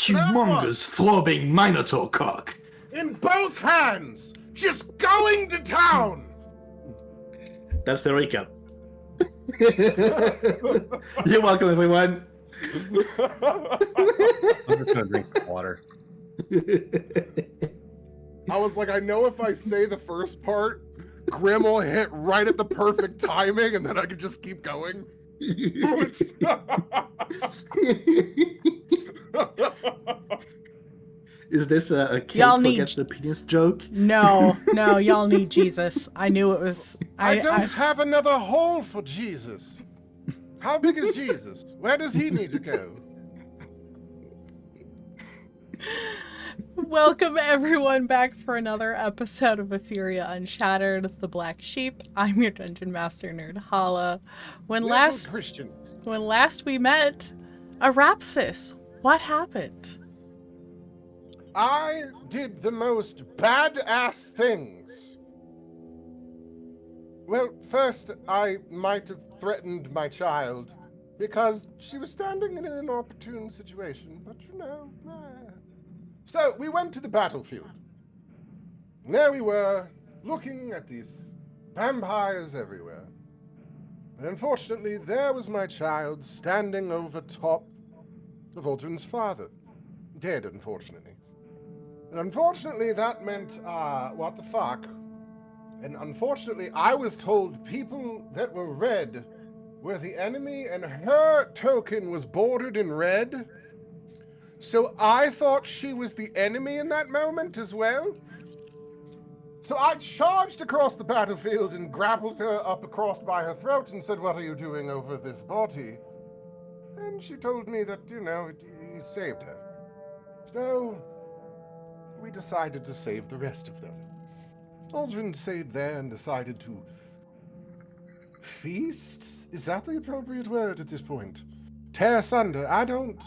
humongous throbbing minotaur cock. In both hands, just going to town. That's the recap. You're welcome, everyone. I'm just gonna drink water. I was like, I know if I say the first part, Grim will hit right at the perfect timing, and then I can just keep going. Is this a Kate Y'all forgets need- the penis joke? No, y'all need Jesus. I knew it was. I don't have another hole for Jesus. How big is Jesus? Where does he need to go? Welcome everyone back for another episode of Efferia Unshattered, the Black Sheep. I'm your Dungeon Master Nerd Hala. When last we met, Arapsis, what happened? I did the most badass things. Well, first, I might have threatened my child because she was standing in an inopportune situation, but you know. So we went to the battlefield. And there we were, looking at these vampires everywhere. And unfortunately, there was my child standing over top of Aldrin's father. Dead, unfortunately. And unfortunately, that meant, what the fuck? And unfortunately, I was told people that were red were the enemy, and her token was bordered in red. So I thought she was the enemy in that moment as well. So I charged across the battlefield and grappled her up across by her throat and said, "What are you doing over this body?" And she told me that, you know, he saved her. So we decided to save the rest of them. Aldrin stayed there and decided to feast? Is that the appropriate word at this point? Tear asunder. I don't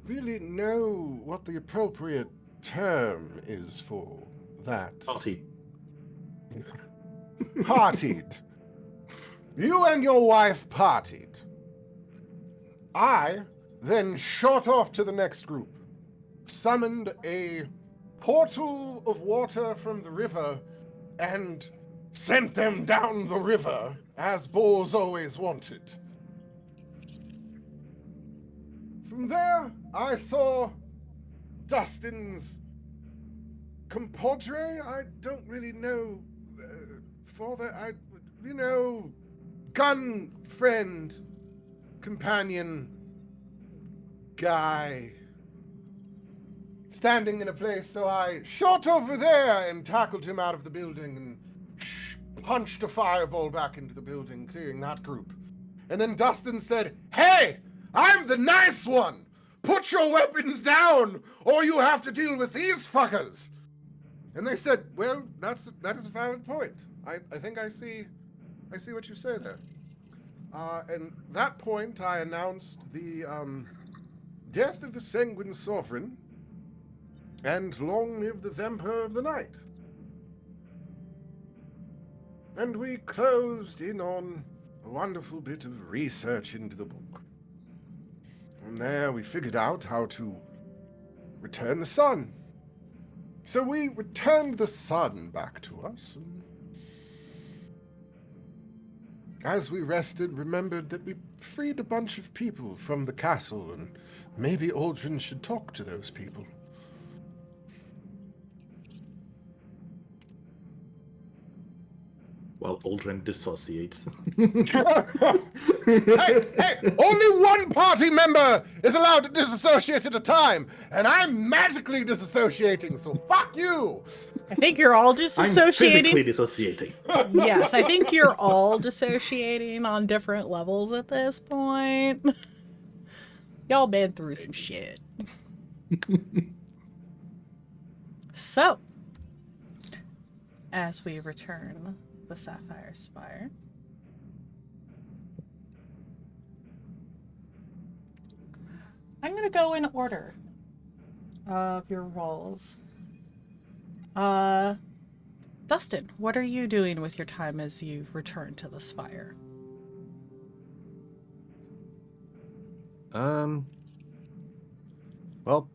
really know what the appropriate term is for that. Party. Partied. You and your wife partied. I then shot off to the next group, summoned a portal of water from the river, and sent them down the river, as boars always wanted. From there, I saw Dustin's compadre. I don't really know father. Gun friend, companion, guy, standing in a place. So I shot over there and tackled him out of the building and punched a fireball back into the building, clearing that group. And then Dustin said, "Hey! I'm the nice one! Put your weapons down, or you have to deal with these fuckers!" And they said, "Well, that is a valid point. I think I see what you say there." And that point, I announced the death of the Sanguine Sovereign, and long live the Vampire of the Night. And we closed in on a wonderful bit of research into the book. From there, we figured out how to return the sun. So we returned the sun back to us, and as we rested, remembered that we freed a bunch of people from the castle, and maybe Aldrin should talk to those people. Well, Aldrin dissociates. Hey, only one party member is allowed to disassociate at a time, and I'm magically disassociating, so fuck you! I think you're all I'm disassociating. physically dissociating. Yes, I think you're all dissociating on different levels at this point. Y'all been through some shit. So, as we return the Sapphire Spire, I'm gonna go in order of your roles. Dustin, what are you doing with your time as you return to the Spire? Well,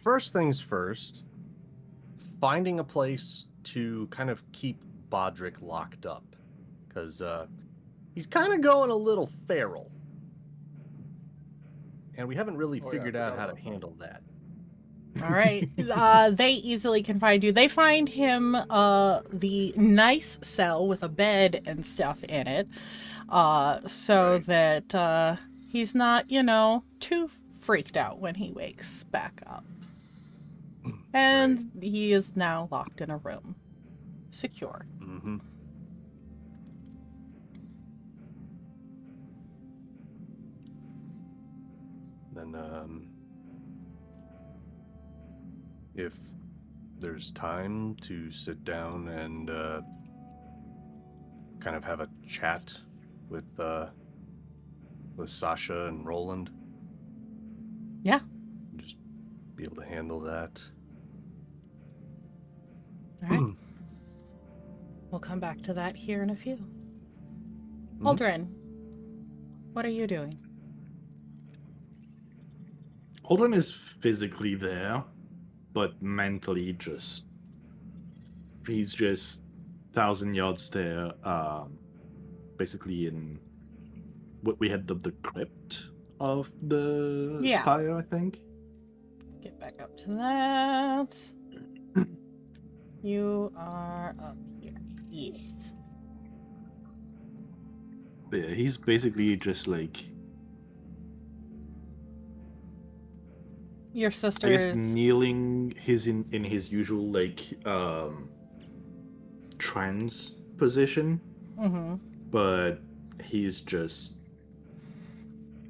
first things first, finding a place to kind of keep Bodrick locked up. Because he's kind of going a little feral. And we haven't really figured out how to handle that. All right. They easily can find you. They find him the nice cell with a bed and stuff in it, so that he's not, too freaked out when he wakes back up. And he is now locked in a room, secure. Mm-hmm. Then, if there's time to sit down and kind of have a chat with Sasha and Roland. Yeah. Just be able to handle that. All right. We'll come back to that here in a few. Aldrin, what are you doing? Aldrin is physically there, but mentally he's just 1,000 yards there, basically in what we had dubbed the crypt of the spire, I think. Get back up to that. You are up here. Yes. Yeah, he's basically just like... Your sister I guess is... kneeling in his usual, like, trance position. Mm-hmm. But he's just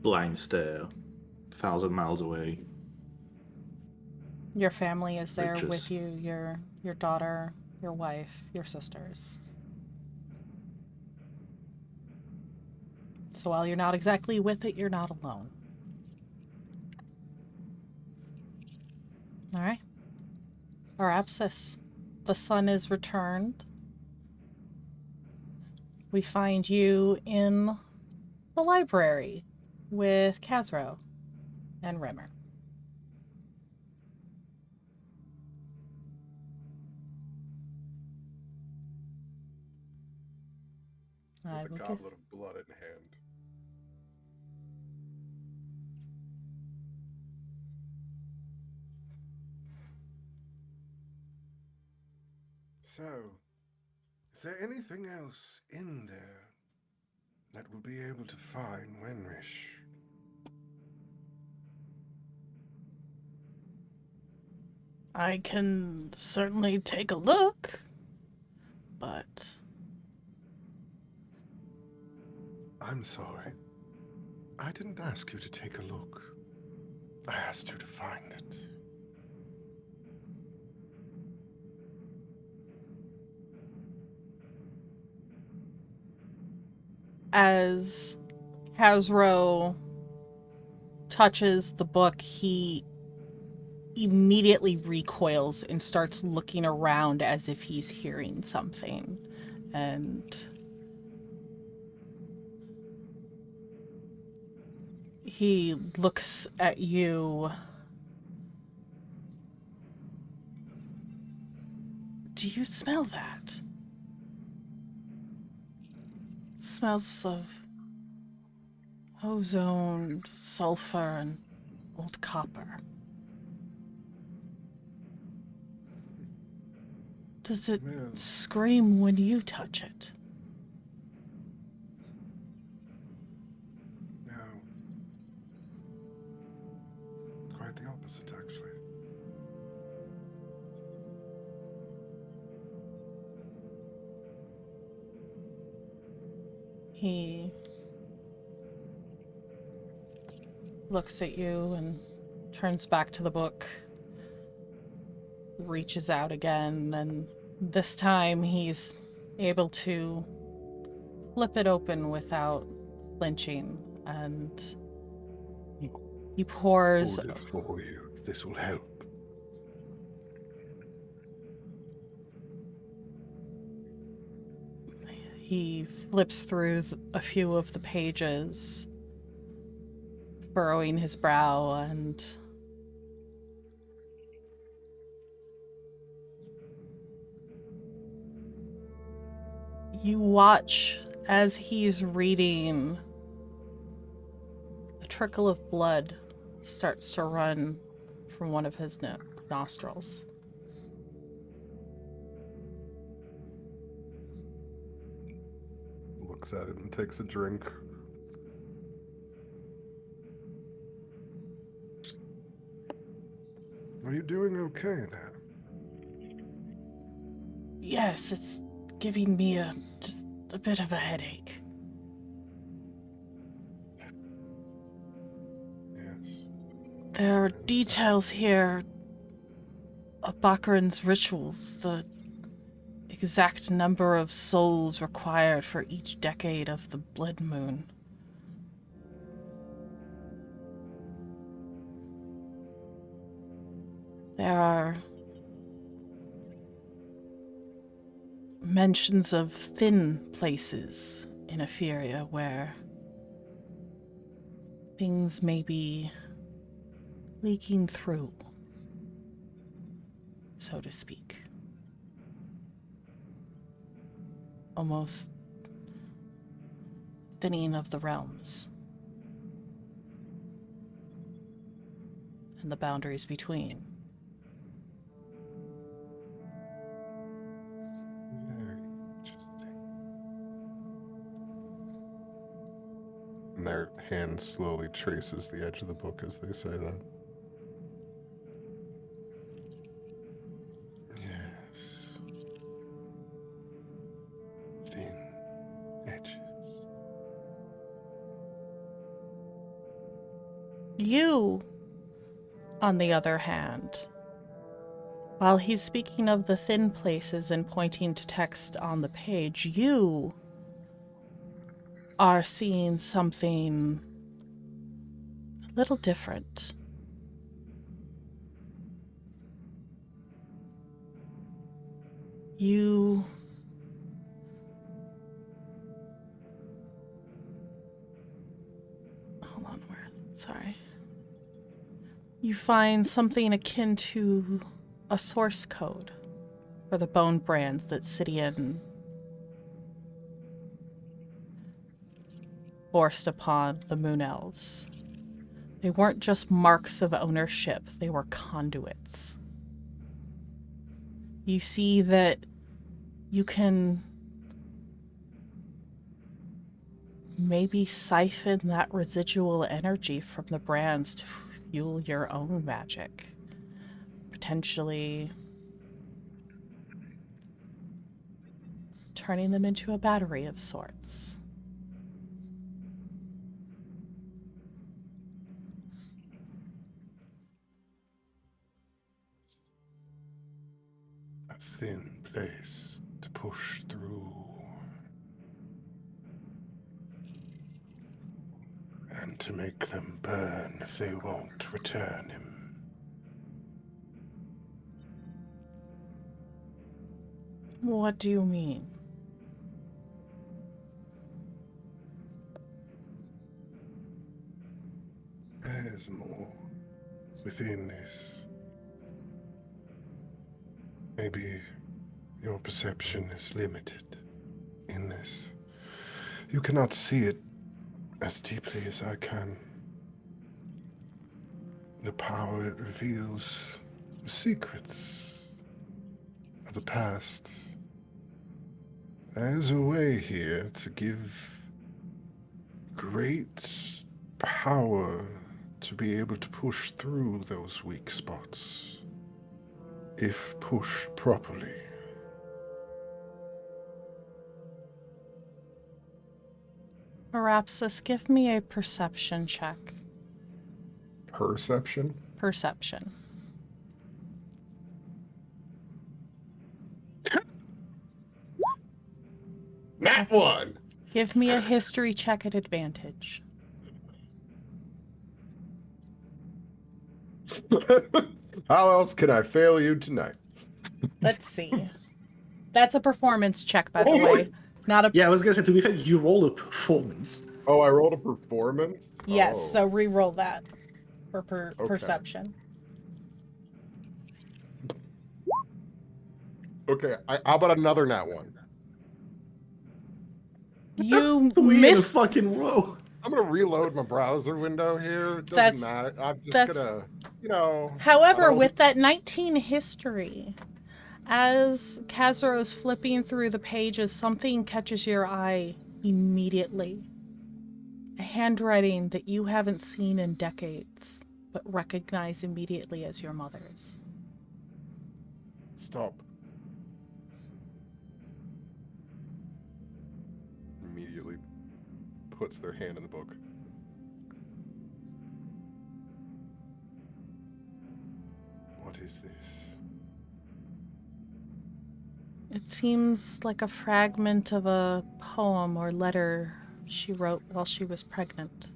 blind stare, 1,000 miles away. Your family is there with you, your daughter, your wife, your sisters. So while you're not exactly with it, you're not alone. All right. Arapsis, the sun is returned. We find you in the library with Khazro and Rimmer. With a goblet of blood in hand. So, is there anything else in there that will be able to find Wenrish? I can certainly take a look, but... I'm sorry. I didn't ask you to take a look. I asked you to find it. As Khazro touches the book, he immediately recoils and starts looking around as if he's hearing something. And he looks at you. Do you smell that? It smells of ozone, sulfur, and old copper. Does it scream when you touch it? No. Quite the opposite, actually. He looks at you and turns back to the book, reaches out again, and this time he's able to flip it open without flinching, and he pours... Hold it for you, if this will help. He flips through a few of the pages, furrowing his brow, and You watch as he's reading. A trickle of blood starts to run from one of his nostrils. Looks at it and takes a drink. Are you doing okay there? Yes, it's giving me just a bit of a headache. Yes. There are details here of Baccarin's rituals, the exact number of souls required for each decade of the blood moon. There are mentions of thin places in Efferia where things may be leaking through, so to speak. Almost thinning of the realms and the boundaries between. Very interesting. And their hand slowly traces the edge of the book as they say that. Yes. Thin edges. You, on the other hand, while he's speaking of the thin places and pointing to text on the page, you are seeing something a little different. You hold on, sorry. You find something akin to a source code for the bone brands that Sidian forced upon the Moon Elves. They weren't just marks of ownership, they were conduits. You see that you can maybe siphon that residual energy from the brands to fuel your own magic. Potentially turning them into a battery of sorts. A thin place to push through. And to make them burn if they won't return him. What do you mean? There's more within this. Maybe your perception is limited in this. You cannot see it as deeply as I can. The power it reveals, the secrets of the past. There's a way here to give great power to be able to push through those weak spots, if pushed properly. Arapsis, give me a perception check. Perception? Perception. Nat one! Give me a history check at advantage. How else can I fail you tonight? Let's see. That's a performance check, by the way. Not a... Yeah, I was gonna say, to be fair, you roll a performance. Oh, I rolled a performance? Yes, Oh. so re-roll that for Okay. perception. Okay, how about another nat one? You Three in a missed. fucking row. I'm gonna reload my browser window here. It doesn't matter. I'm just gonna, However, with that 19 history, as Kazuro's flipping through the pages, something catches your eye immediately. A handwriting that you haven't seen in decades, but recognize immediately as your mother's. Stop. Immediately puts their hand in the book. What is this? It seems like a fragment of a poem or letter she wrote while she was pregnant.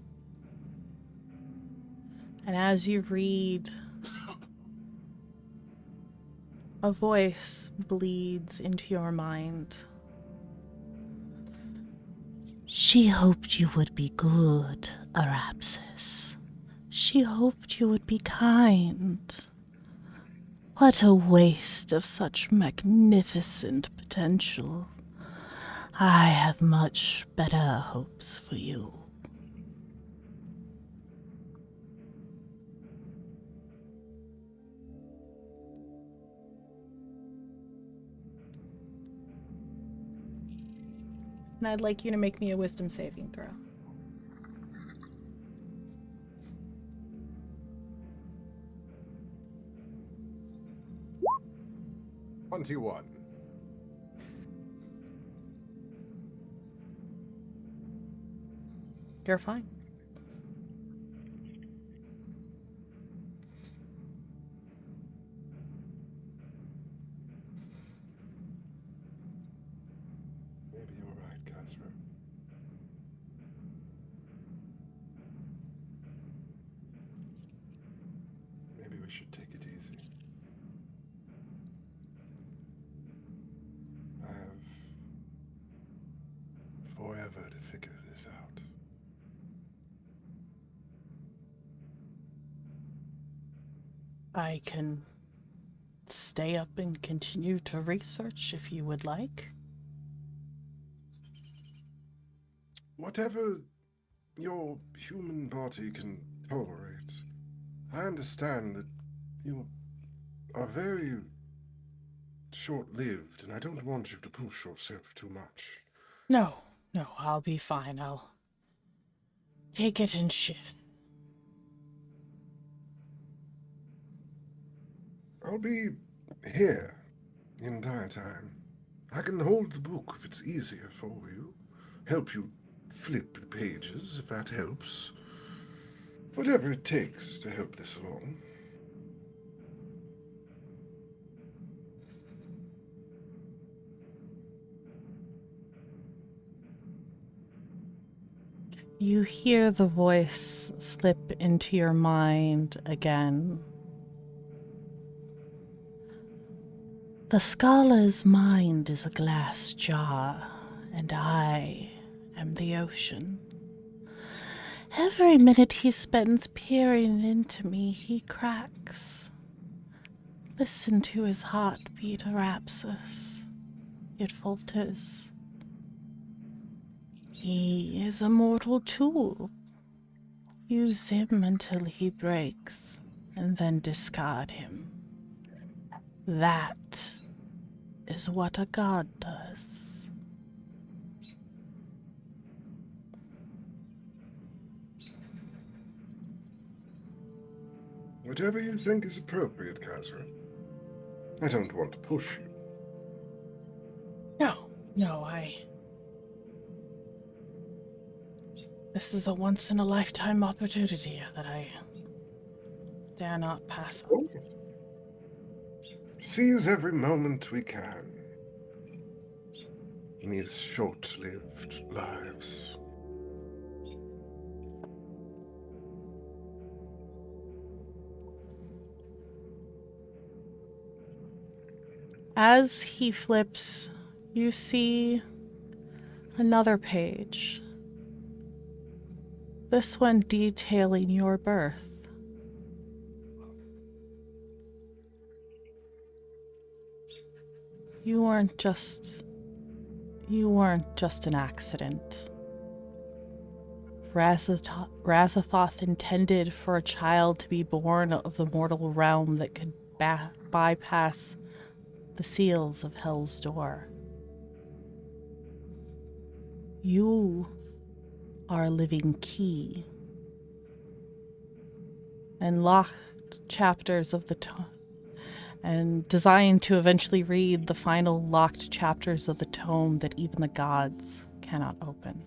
And as you read, a voice bleeds into your mind. She hoped you would be good, Arapsis. She hoped you would be kind. What a waste of such magnificent potential. I have much better hopes for you. And I'd like you to make me a wisdom saving throw. One, two, one. You're fine. Maybe you're right, Kazra. Maybe we should take it easy. I have forever to figure this out. I can stay up and continue to research if you would like. Whatever your human body can tolerate. I understand that you are very short-lived, and I don't want you to push yourself too much. No, I'll be fine. I'll take it in shifts. I'll be here the entire time. I can hold the book if it's easier for you. Help you flip the pages if that helps. Whatever it takes to help this along. You hear the voice slip into your mind again. The scholar's mind is a glass jar, and I am the ocean. Every minute he spends peering into me, he cracks. Listen to his heartbeat, Arapsis. It falters. He is a mortal tool. Use him until he breaks, and then discard him. That is what a god does. Whatever you think is appropriate, Kazra. I don't want to push you. No, This is a once-in-a-lifetime opportunity that I dare not pass on. Seize every moment we can in these short-lived lives. As he flips, you see another page. This one detailing your birth. You weren't just You weren't just an accident. Razathoth intended for a child to be born of the mortal realm that could bypass the seals of Hell's Door. You are a living key, and locked chapters of the tome, and designed to eventually read the final locked chapters of the tome that even the gods cannot open.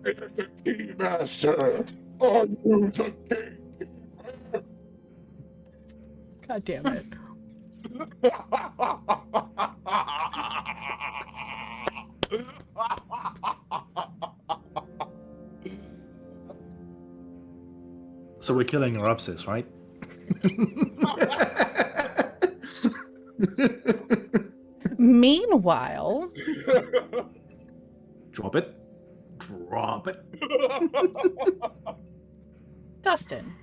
The key master! Are you the king? God damn it. So we're killing Oropsis, right? Meanwhile, Drop it. Drop it. Dustin,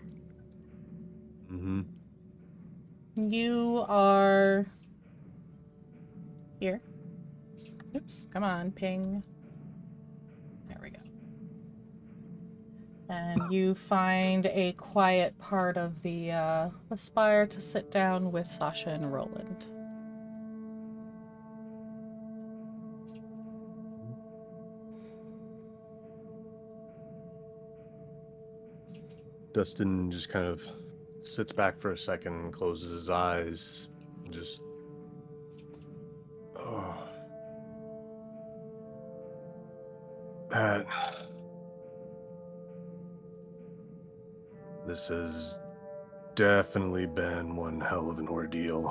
Mm-hmm. you are here. Oops, come on, ping. There we go. And you find a quiet part of the spire to sit down with Sasha and Roland. Dustin just kind of sits back for a second, closes his eyes, and just... Oh. This has definitely been one hell of an ordeal.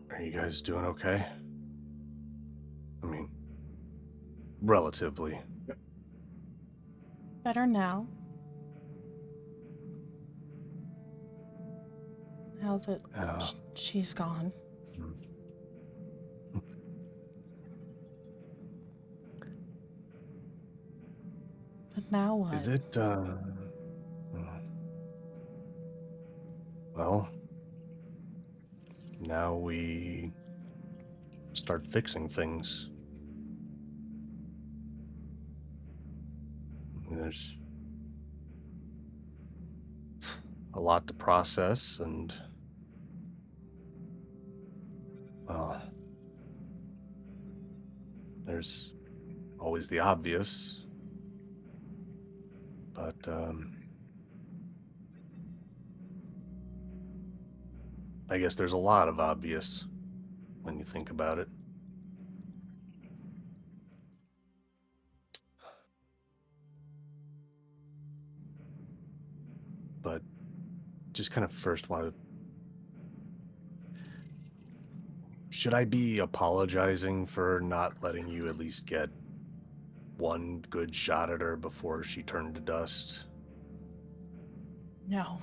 Are you guys doing okay? I mean, relatively. Better now. Now that she's gone. But now what? Is it, well, now we start fixing things. There's a lot to process, and, well, there's always the obvious, but, I guess there's a lot of obvious when you think about it. But just kind of first wanted... Should I be apologizing for not letting you at least get one good shot at her before she turned to dust? No.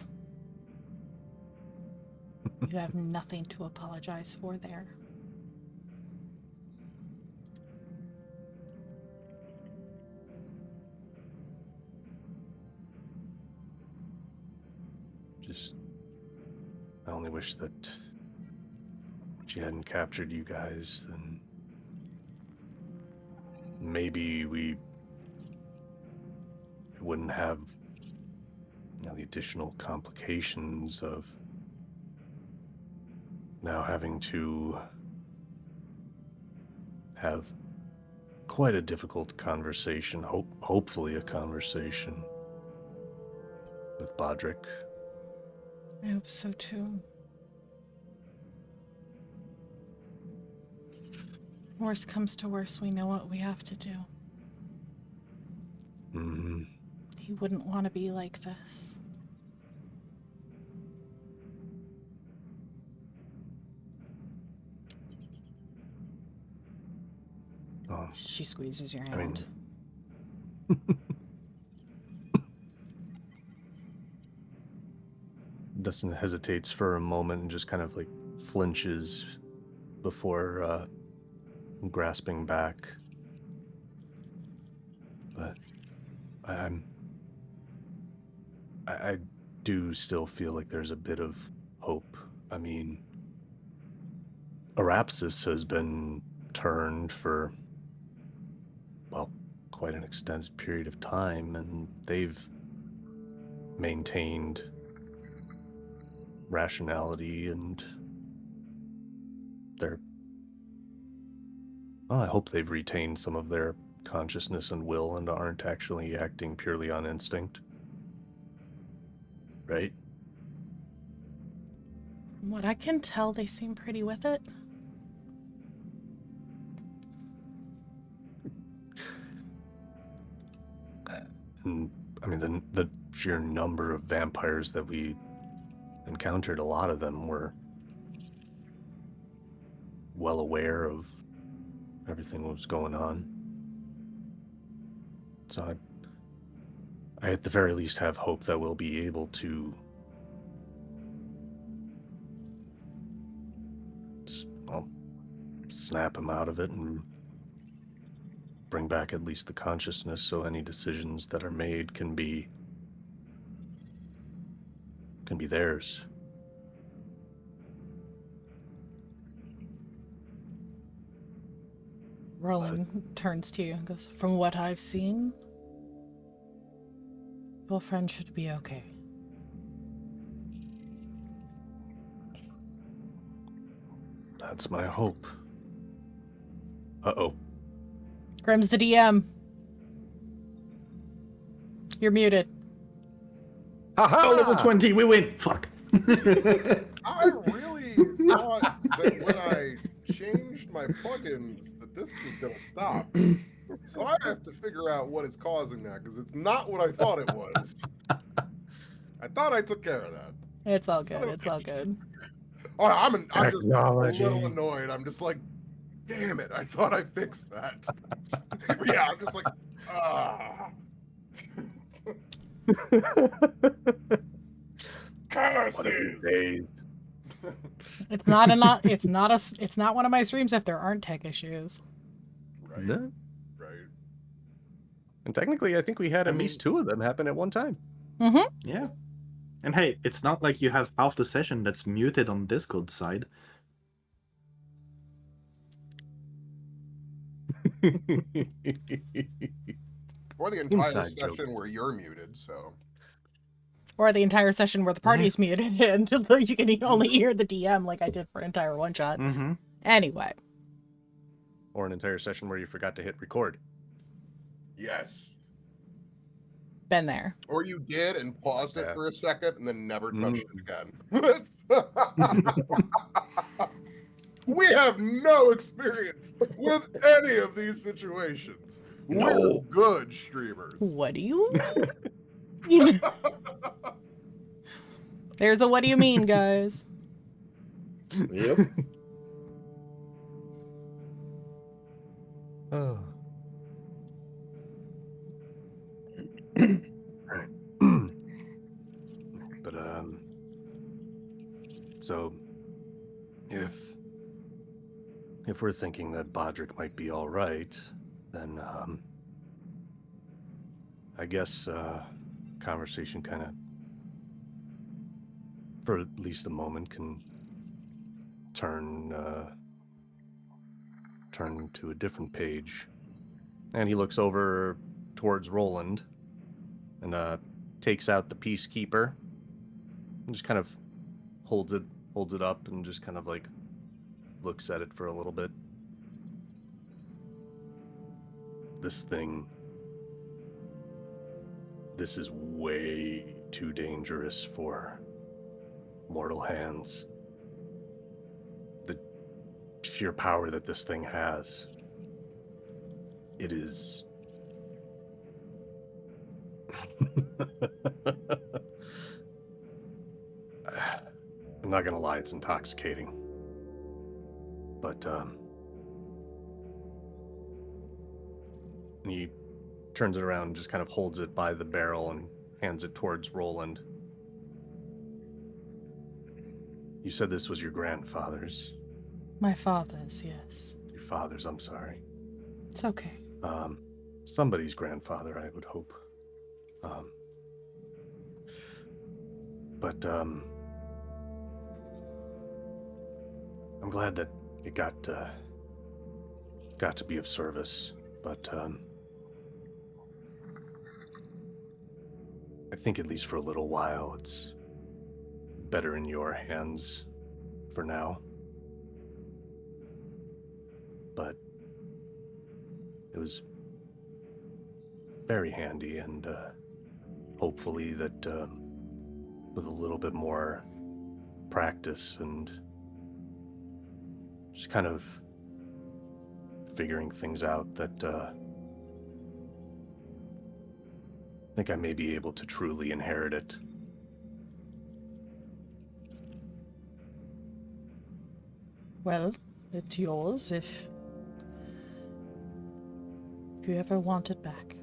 You have nothing to apologize for there. Just, I only wish that she hadn't captured you guys, then maybe we wouldn't have, the additional complications of now having to have quite a difficult conversation, hopefully a conversation with Bodrick. I hope so too. Worst comes to worst, we know what we have to do. Mm-hmm. He wouldn't want to be like this. She squeezes your hand. Dustin hesitates for a moment and just kind of like flinches before grasping back. But I do still feel like there's a bit of hope. I mean, Arapsis has been turned for, well, quite an extended period of time, and they've maintained rationality and I hope they've retained some of their consciousness and will and aren't actually acting purely on instinct. Right? From what I can tell, they seem pretty with it. And I mean, the sheer number of vampires that we encountered, a lot of them were well aware of everything that was going on. So I at the very least have hope that we'll be able to snap him out of it and bring back at least the consciousness, so any decisions that are made can be theirs. Roland turns to you and goes, "From what I've seen, your friend should be okay." That's my hope. Uh-oh. Grim's the DM. You're muted. Haha! Level 20, we win! Fuck. I really thought that when I changed my plugins that this was going to stop. So I have to figure out what is causing that, because it's not what I thought it was. I thought I took care of that. It's all good. It's all good. Oh, I'm just a little annoyed. I'm just like, damn it, I thought I fixed that. Yeah, I'm just like, ah. Curses. It's not one of my streams if there aren't tech issues. Right. No. Right. And technically, I think we had at least 2 of them happen at one time. Mm-hmm. Yeah. And hey, it's not like you have half the session that's muted on Discord side. Or the entire session where you're muted, so. Or the entire session where the party's muted and you can only hear the DM like I did for an entire one-shot. Mm-hmm. Anyway. Or an entire session where you forgot to hit record. Yes. Been there. Or you did and paused it for a second and then never touched it again. We have no experience with any of these situations. No. We're good streamers. What do you mean? There's a what do you mean, guys? Yep. Oh. Right. But so if we're thinking that Bodrick might be all right, then I guess conversation kind of, for at least a moment, can turn to a different page. And he looks over towards Roland and takes out the Peacekeeper and just kind of holds it up and just kind of like looks at it for a little bit. This is way too dangerous for mortal hands. The sheer power that this thing has, it is I'm not gonna lie, it's intoxicating. But and he turns it around and just kind of holds it by the barrel and hands it towards Roland. You said this was your grandfather's. My father's, yes. Your father's, I'm sorry. It's okay. Somebody's grandfather, I would hope. But, I'm glad that it got to be of service, but, I think at least for a little while, it's better in your hands for now. But it was very handy, and hopefully that with a little bit more practice and just kind of figuring things out, that I think I may be able to truly inherit it. Well, it's yours if you ever want it back.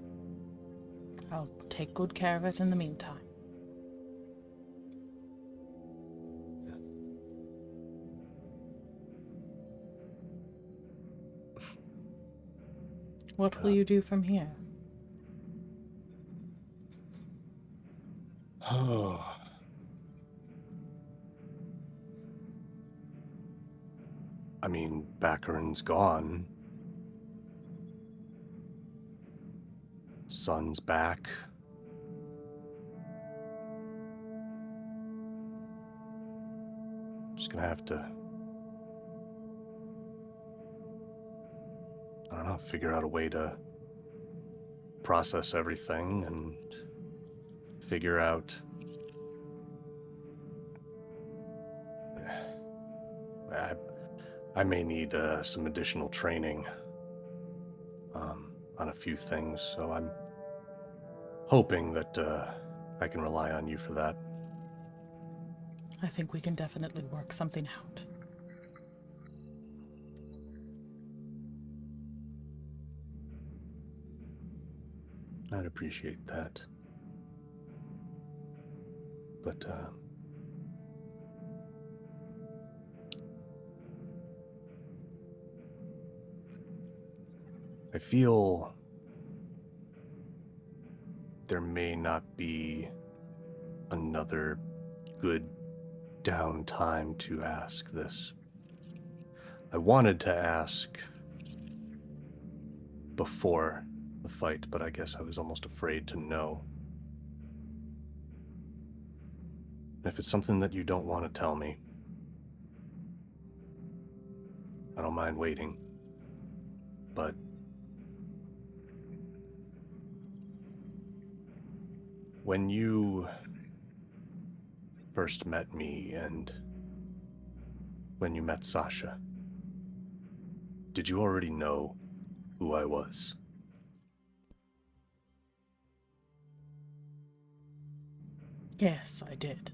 I'll take good care of it in the meantime. What will you do from here? Oh. I mean, Baccarin's gone. Son's back. Just gonna have to, I don't know, figure out a way to process everything and figure out I may need some additional training on a few things, so I'm hoping that I can rely on you for that. I think we can definitely work something out. I'd appreciate that. But, I feel there may not be another good downtime to ask this. I wanted to ask before the fight, but I guess I was almost afraid to know. If it's something that you don't want to tell me, I don't mind waiting. But when you first met me and when you met Sasha, did you already know who I was? Yes, I did.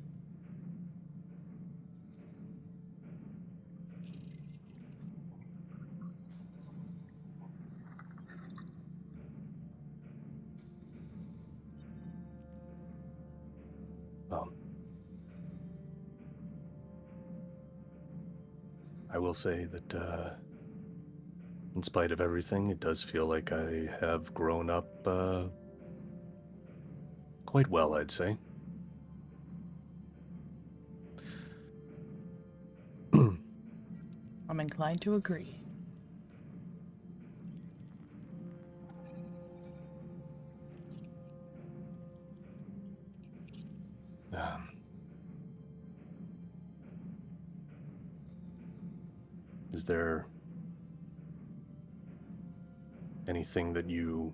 I will say that, in spite of everything, it does feel like I have grown up, quite well, I'd say. I'm inclined to agree. Is there anything that you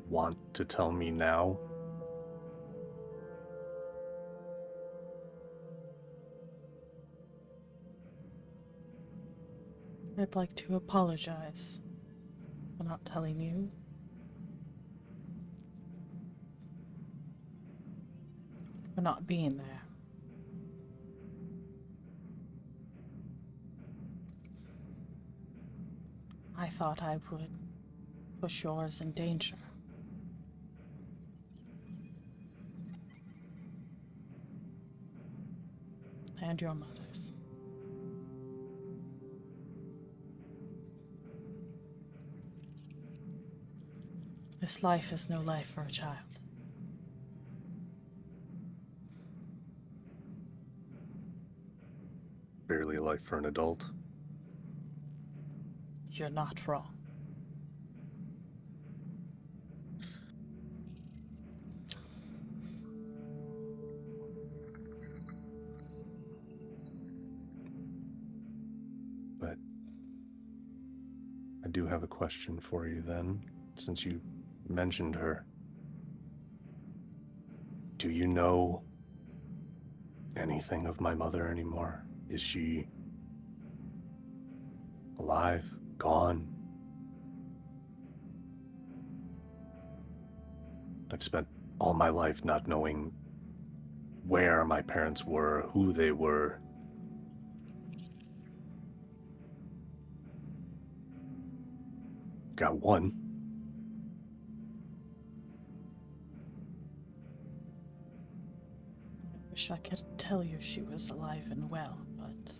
want to tell me now? I'd like to apologize for not telling you. For not being there. I thought I would push yours in danger. And your mother's. This life is no life for a child. life for an adult. You're not wrong. But I do have a question for you then, since you mentioned her. Do you know anything of my mother anymore? Is she alive? Gone? I've spent all my life not knowing where my parents were, who they were. Got one. I wish I could tell you she was alive and well, but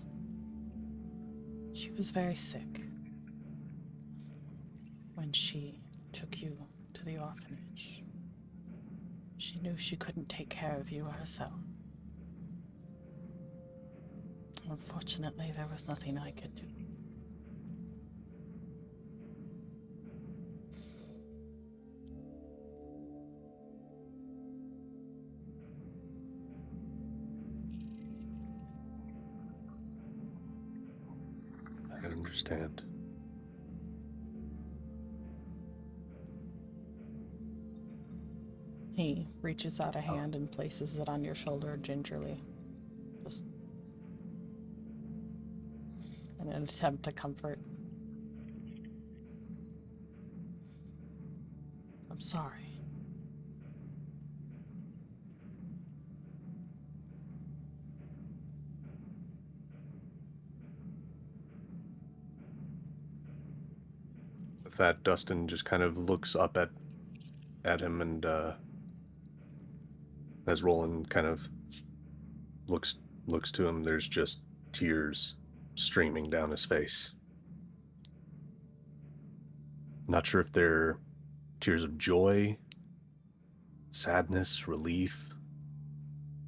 she was very sick when she took you to the orphanage. She knew she couldn't take care of you herself. Unfortunately, there was nothing I could do. I understand. He reaches out a hand and places it on your shoulder gingerly. Just in an attempt to comfort. I'm sorry. With that, Dustin just kind of looks up at him, and as Roland kind of looks to him, there's just tears streaming down his face. Not sure if they're tears of joy, sadness, relief,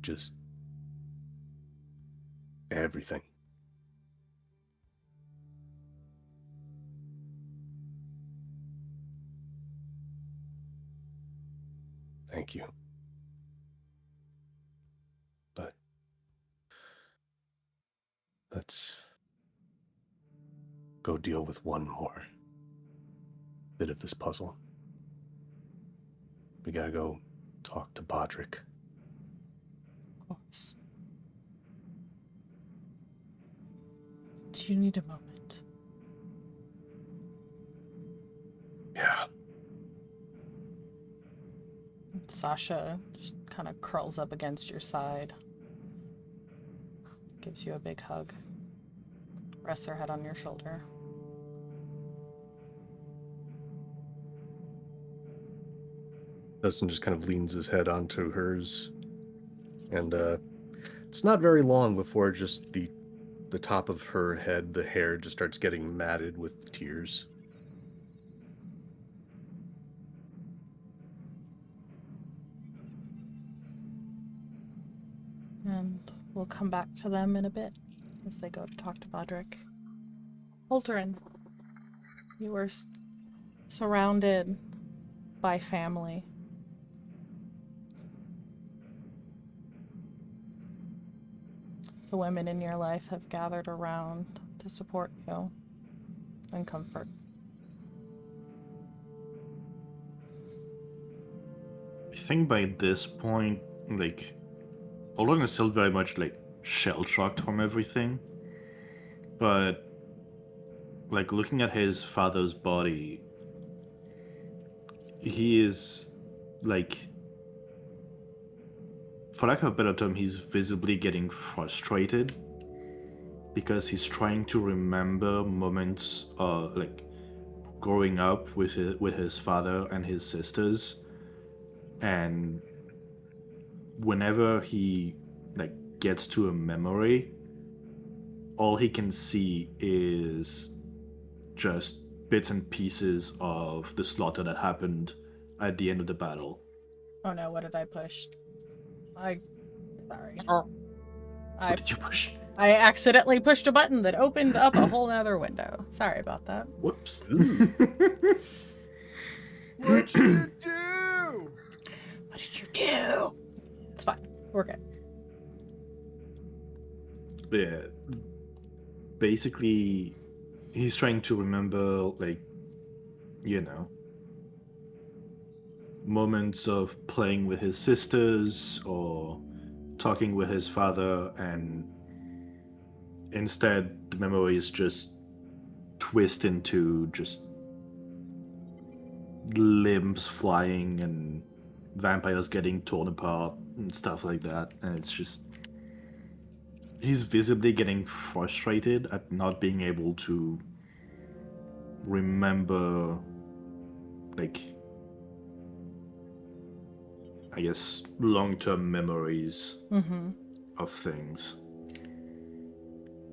just everything. Thank you. But let's go deal with one more bit of this puzzle. We gotta go talk to Bodrick. Of course. Do you need a moment? Yeah. Sasha just kind of curls up against your side. Gives you a big hug. Rests her head on your shoulder. Dustin just kind of leans his head onto hers. And it's not very long before just the top of her head, the hair just starts getting matted with tears. And we'll come back to them in a bit as they go to talk to Bodrick. Holterin, you were surrounded by family. The women in your life have gathered around to support you and comfort. I think by this point, like, Olin is still very much, like, shell-shocked from everything. But, like, looking at his father's body, he is, like, for lack of a better term, he's visibly getting frustrated because he's trying to remember moments, like, growing up with his father and his sisters, and whenever he, like, gets to a memory, all he can see is just bits and pieces of the slaughter that happened at the end of the battle. Oh no, what did I push? Sorry. What did you push? I accidentally pushed a button that opened up a whole other window. Sorry about that. Whoops. What'd you do? What did you do? It's fine. We're good. Yeah. Basically, he's trying to remember, like, you know, moments of playing with his sisters or talking with his father, and instead the memories just twist into just limbs flying and vampires getting torn apart and stuff like that. And it's just, he's visibly getting frustrated at not being able to remember, like, I guess, long-term memories of things.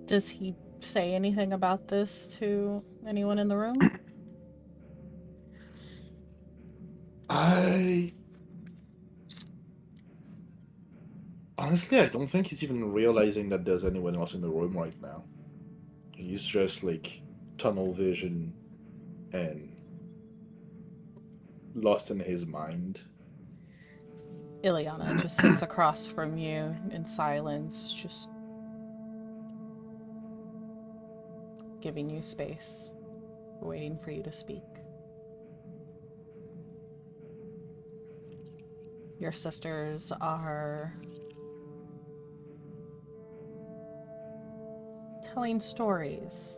Does he say anything about this to anyone in the room? Honestly, I don't think he's even realizing that there's anyone else in the room right now. He's just like tunnel vision and lost in his mind. Ileana just sits across from you in silence, just giving you space, waiting for you to speak. Your sisters are telling stories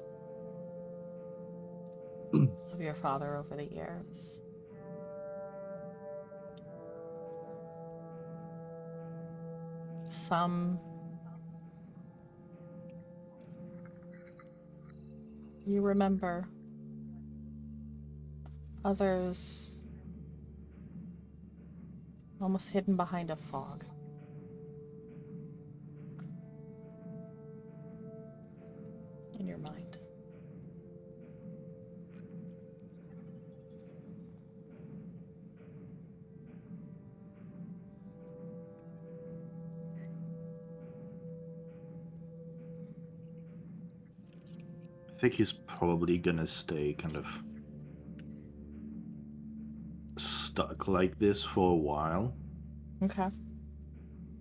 of your father over the years. Some you remember, others almost hidden behind a fog. In your mind. I think he's probably gonna stay kind of stuck like this for a while. Okay.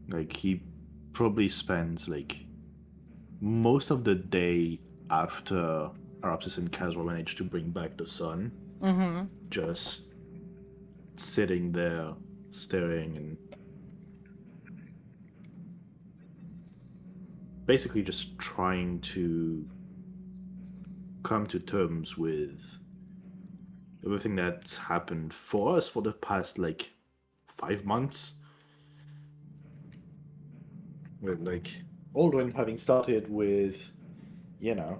Like, he probably spends like most of the day after Aropsis and Kazra managed to bring back the sun, just sitting there staring and basically just trying to come to terms with everything that's happened for us for the past like 5 months. With like Aldrin having started with, you know,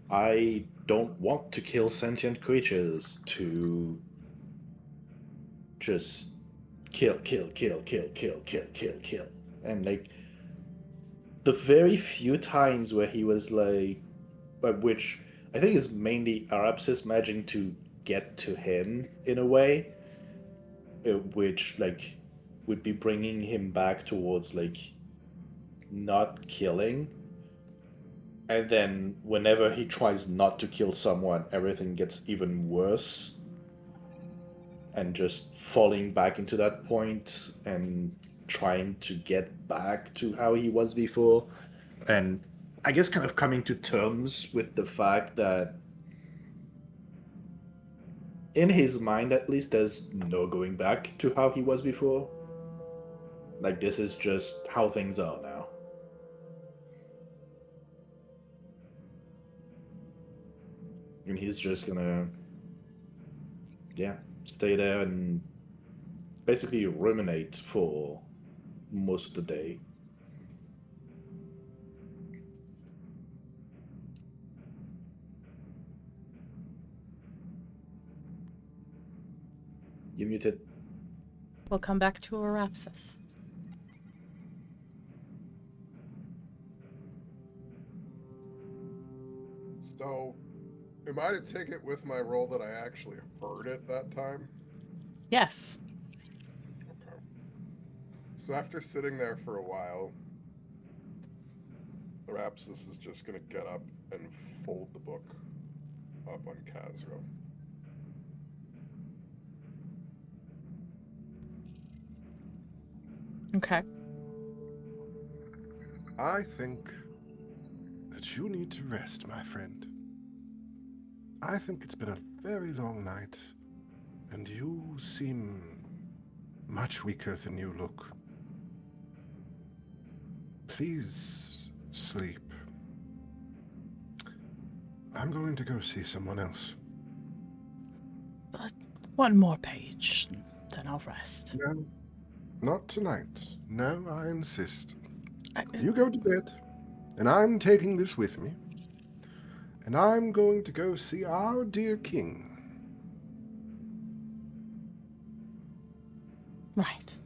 I don't want to kill sentient creatures, to just kill. And like the very few times where he was like, which I think is mainly Arapsis managing to get to him in a way, which like would be bringing him back towards like not killing. And then whenever he tries not to kill someone, everything gets even worse. And just falling back into that point and trying to get back to how he was before. And I guess kind of coming to terms with the fact that in his mind, at least, there's no going back to how he was before. Like, this is just how things are now. And he's just gonna, yeah, stay there and basically ruminate for most of the day. You muted. We'll come back to Arapsis. So, am I to take it with my role that I actually heard it that time? Yes. Okay. So after sitting there for a while, Arapsis is just going to get up and fold the book up on Kazro. Okay. I think that you need to rest, my friend. I think it's been a very long night, and you seem much weaker than you look. Please sleep. I'm going to go see someone else. One more page, then I'll rest. No, not tonight. No, I insist. You go to bed, and I'm taking this with me, and I'm going to go see our dear king. Right.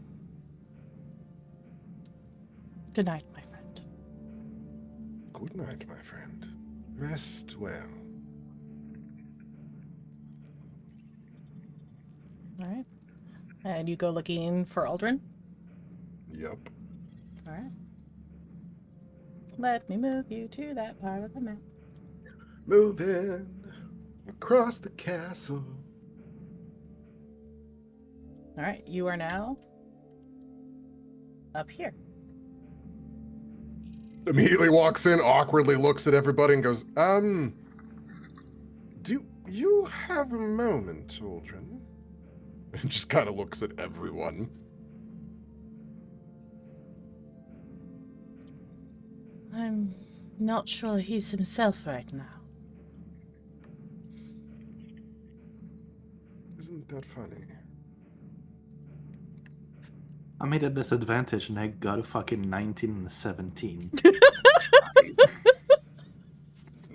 Good night, my friend. Good night, my friend. Rest well. All right. And you go looking for Aldrin? Yep. All right. Let me move you to that part of the map. Moving across the castle. All right. You are now up here. Immediately walks in, awkwardly looks at everybody and goes, do you have a moment, Aldrin? And just kind of looks at everyone. I'm not sure he's himself right now. Isn't that funny? I made a disadvantage and I got a fucking 19 and 17.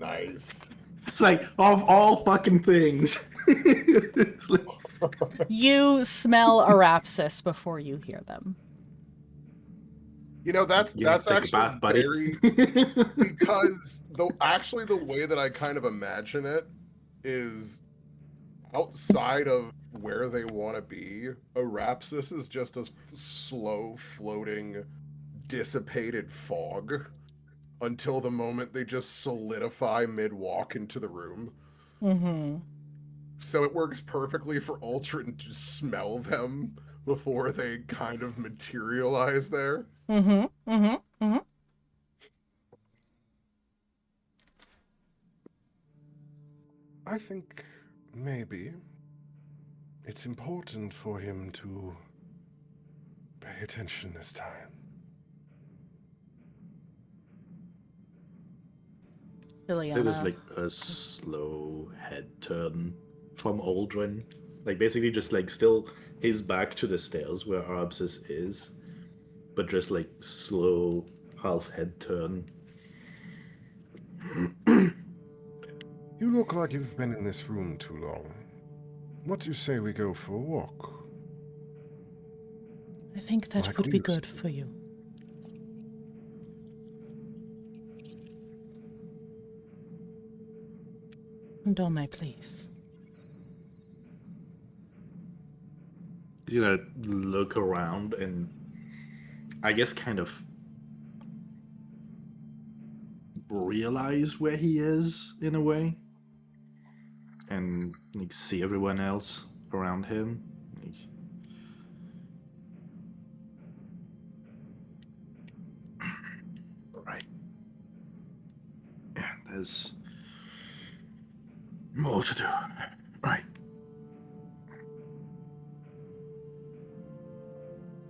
Nice. It's like, of all fucking things. It's like, You smell Arapsis before you hear them. You know, that's you have to take a actually bath, buddy. very because the way that I kind of imagine it is outside of where they want to be. Arapsis is just a slow floating, dissipated fog until the moment they just solidify mid-walk into the room. Mm-hmm. So it works perfectly for Ultron to smell them before they kind of materialize there. Mm-hmm. Mm-hmm. Mm-hmm. I think maybe it's important for him to pay attention this time. it is Liliana. like a slow head turn from Aldrin. Like basically just like still his back to the stairs where Arabsis is, but just like slow half head turn. You look like you've been in this room too long. What do you say we go for a walk? I think that Like would we be used good to. for you. Dome, please. He's gonna look around and I guess kind of realize where he is in a way. And like see everyone else around him. Like, right. Yeah, there's more to do. Right.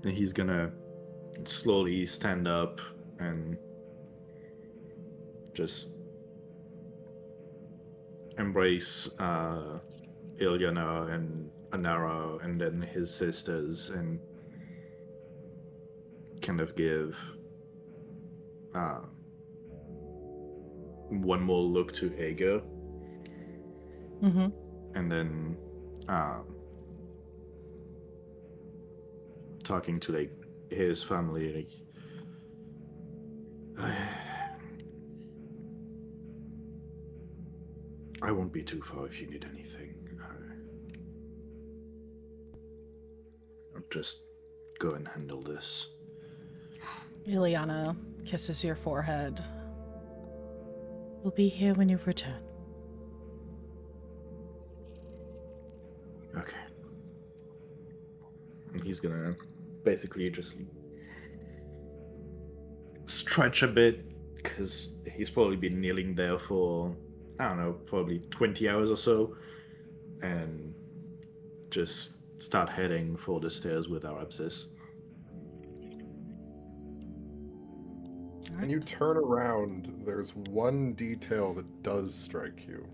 And he's gonna slowly stand up and just embrace Ilyana and Anara and then his sisters and kind of give one more look to Ager. Mm-hmm. And then talking to like his family, like I won't be too far if you need anything. I'll just go and handle this. Ilyana kisses your forehead We'll be here when you return. Okay. And he's gonna basically just stretch a bit, because he's probably been kneeling there for, I don't know, probably 20 hours or so, and just start heading for the stairs with our abscess. When you turn around, there's one detail that does strike you.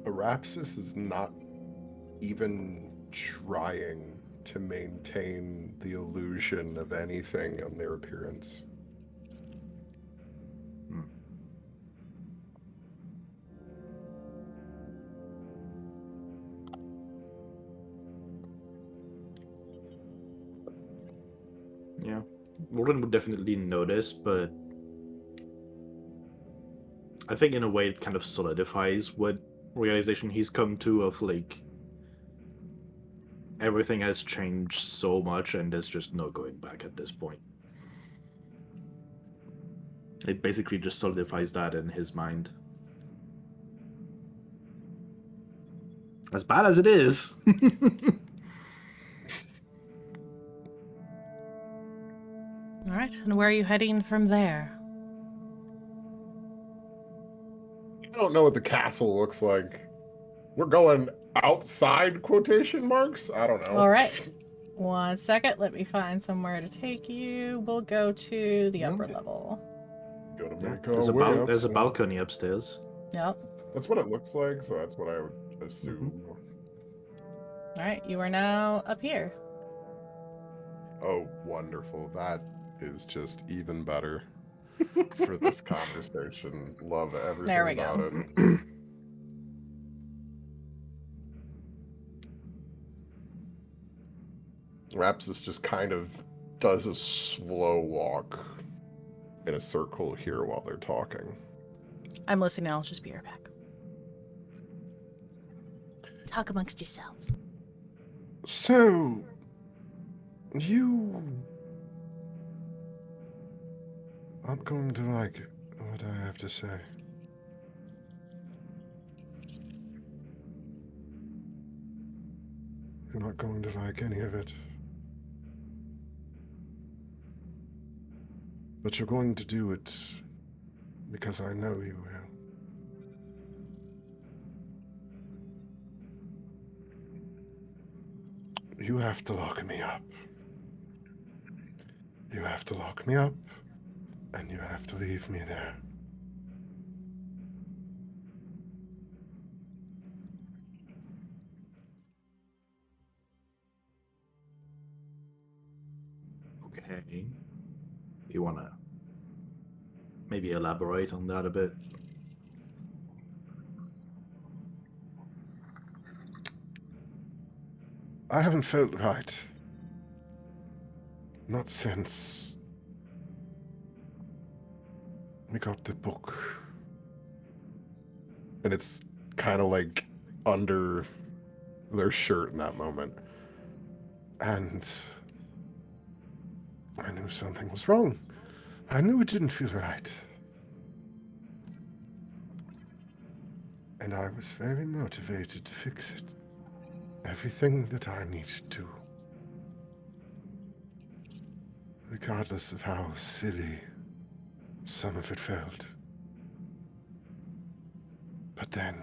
Arapsis is not even trying to maintain the illusion of anything on their appearance. Yeah. Roland would definitely notice, but I think in a way it kind of solidifies what realization he's come to of, like, everything has changed so much and there's just no going back at this point. It basically just solidifies that in his mind. As bad as it is. All right, and where are you heading from there? I don't know what the castle looks like. We're going outside quotation marks? I don't know. All right. 1 second. Let me find somewhere to take you. We'll go to the upper level. Gotta Yeah, make our way outside. there's a balcony upstairs. Yep. That's what it looks like, so that's what I would assume. All right, you are now up here. Oh, wonderful. That is just even better for this conversation. Love everything There we about go. it. Rapsis just kind of does a slow walk in a circle here while they're talking. I'm listening. I'll just be right back. Talk amongst yourselves. So, you aren't going to like what I have to say. You're not going to like any of it. But you're going to do it because I know you will. You have to lock me up. You have to lock me up, and you have to leave me there. Okay. You wanna maybe elaborate on that a bit? I haven't felt right. Not since we got the book. And it's kind of like under their shirt in that moment. And I knew something was wrong. I knew it didn't feel right. And I was very motivated to fix it. Everything that I needed to. Regardless of how silly some of it felt. But then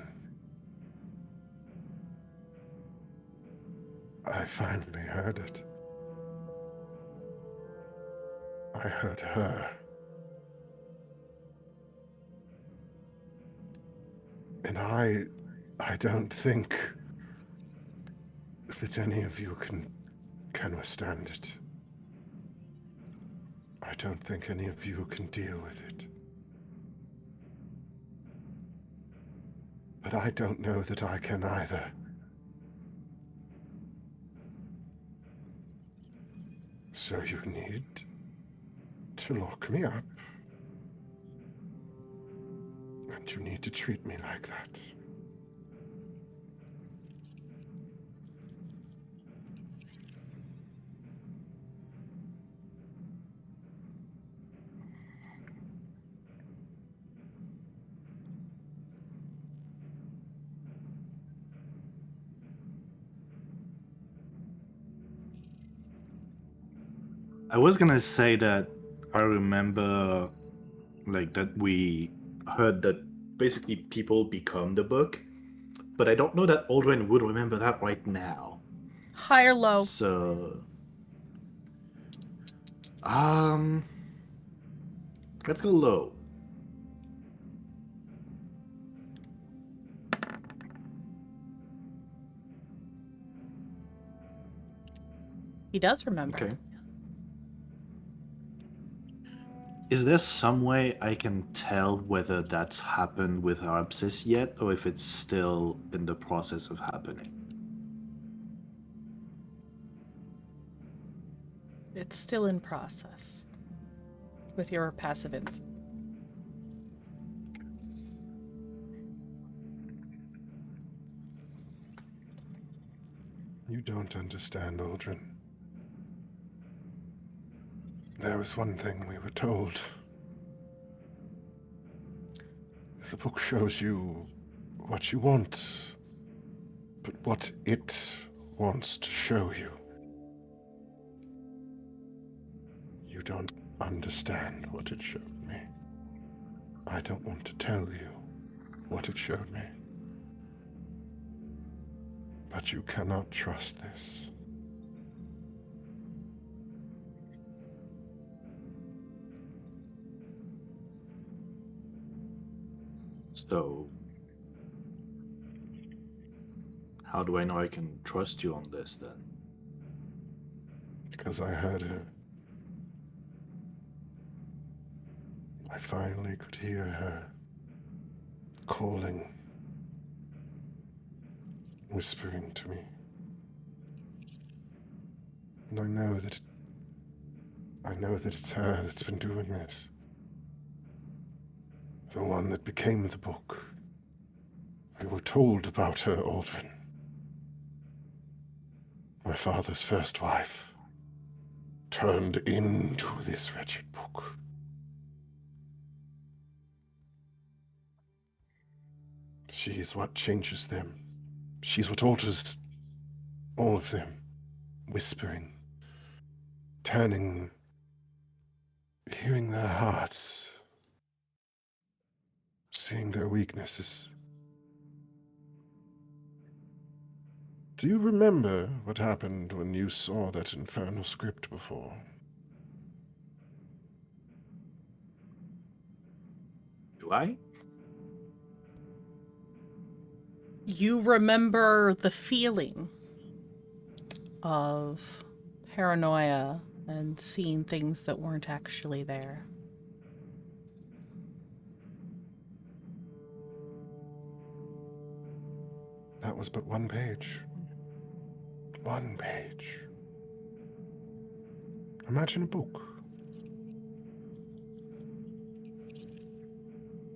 I finally heard it. I heard her. And I don't think that any of you can withstand it. I don't think any of you can deal with it. But I don't know that I can either. So you need to lock me up. And you need to treat me like that. I was gonna say that I remember, like, that we heard that basically people become the book, but I don't know that Aldrin would remember that right now. High or low? So, um, let's go low. He does remember. Okay. Is there some way I can tell whether that's happened with Arabsis yet, or if it's still in the process of happening? It's still in process with your passive insight. You don't understand, Aldrin. There was one thing we were told. The book shows you what you want, but what it wants to show you. You don't understand what it showed me. I don't want to tell you what it showed me. But you cannot trust this. So, how do I know I can trust you on this then? Because I heard her. I finally could hear her calling, whispering to me. And I know that it's her that's been doing this. The one that became the book. We were told about her, Aldrin. My father's first wife turned into this wretched book. She is what changes them. She's what alters all of them. Whispering, turning, hearing their hearts, seeing their weaknesses. Do you remember what happened when you saw that infernal script before? Do I? You remember the feeling of paranoia and seeing things that weren't actually there. That was but one page. One page. Imagine a book.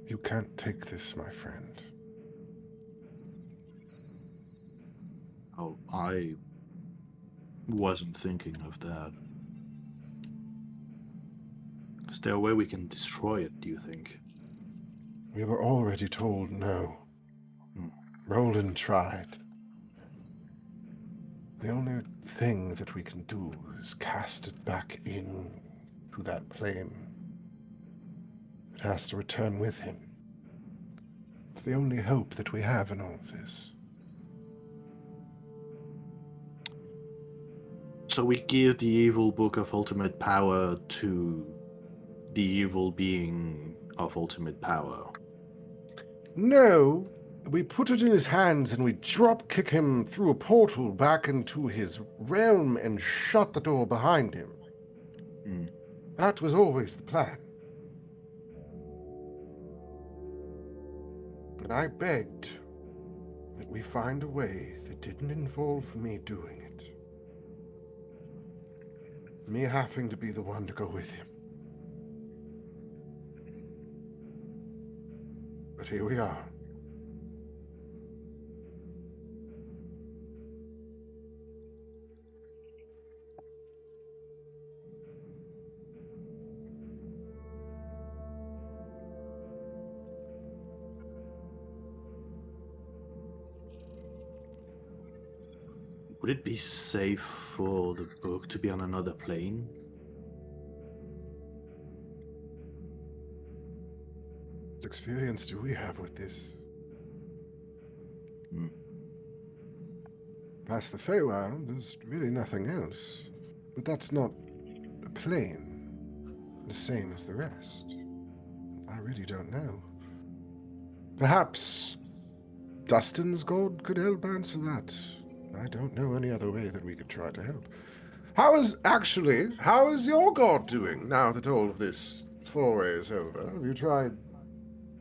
You can't take this, my friend. Oh, I wasn't thinking of that. Is there a way we can destroy it, do you think? We were already told no. Roland tried. The only thing that we can do is cast it back in to that plane. It has to return with him. It's the only hope that we have in all of this. So we give the evil book of ultimate power to the evil being of ultimate power. No, we put it in his hands and we drop kick him through a portal back into his realm and shut the door behind him. That was always the plan. And I begged that we find a way that didn't involve me doing it. Me having to be the one to go with him. But here we are. Would it be safe for the book to be on another plane? experience do we have with this? Past the Feywild, there's really nothing else. But that's not a plane, the same as the rest. I really don't know. Perhaps Dustin's god could help answer that. I don't know any other way that we could try to help. How is your god doing now that all of this foray is over? Have you tried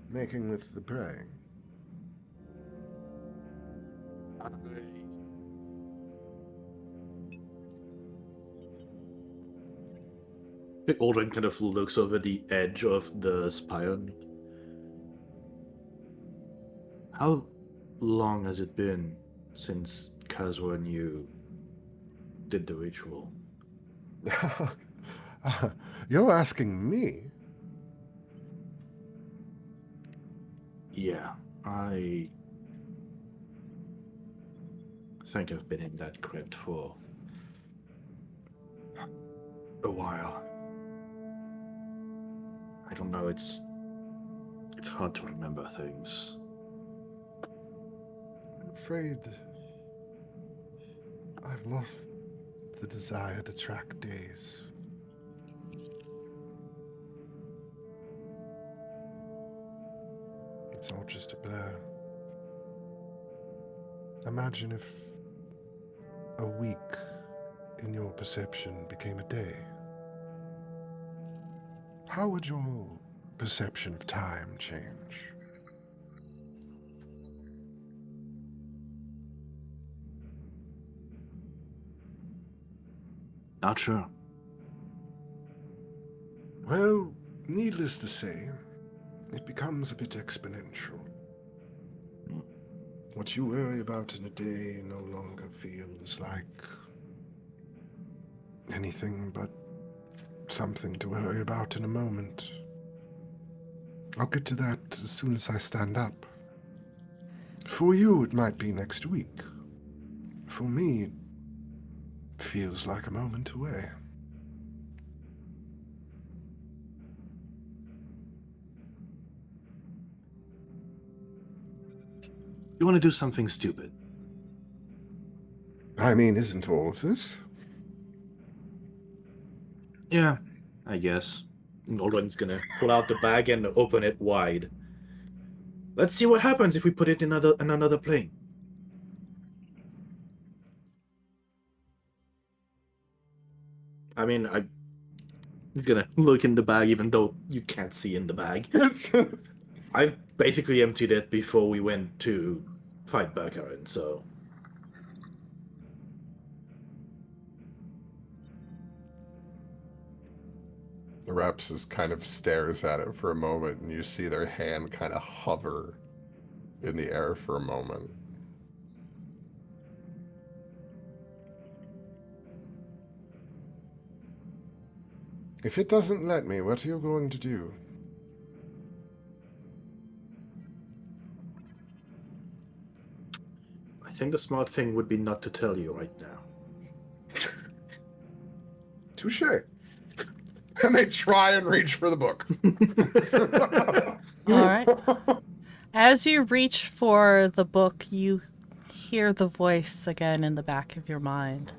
making with the prey? Aldrin kind of looks over the edge of the spire. How long has it been since Kazwa and you did the ritual? You're asking me? Yeah, I think I've been in that crypt for a while. I don't know, it's hard to remember things. I'm afraid I've lost the desire to track days. It's all just a blur. Imagine if a week in your perception became a day. How would your perception of time change? Not sure. Well, needless to say, it becomes a bit exponential. What you worry about in a day no longer feels like anything but something to worry about in a moment. I'll get to that as soon as I stand up. For you, it might be next week. For me, it feels like a moment away. You want to do something stupid? I mean, isn't all of this? Yeah, I guess. Aldrin's gonna pull out the bag and open it wide. Let's see what happens if we put it in another plane. I mean, he's gonna look in the bag even though you can't see in the bag. I've basically emptied it before we went to fight Bakarin, so... Reps kind of stares at it for a moment, and you see their hand kind of hover in the air for a moment. If it doesn't let me, what are you going to do? I think the smart thing would be not to tell you right now. Touché. And they try and reach for the book. All right. As you reach for the book, you hear the voice again in the back of your mind.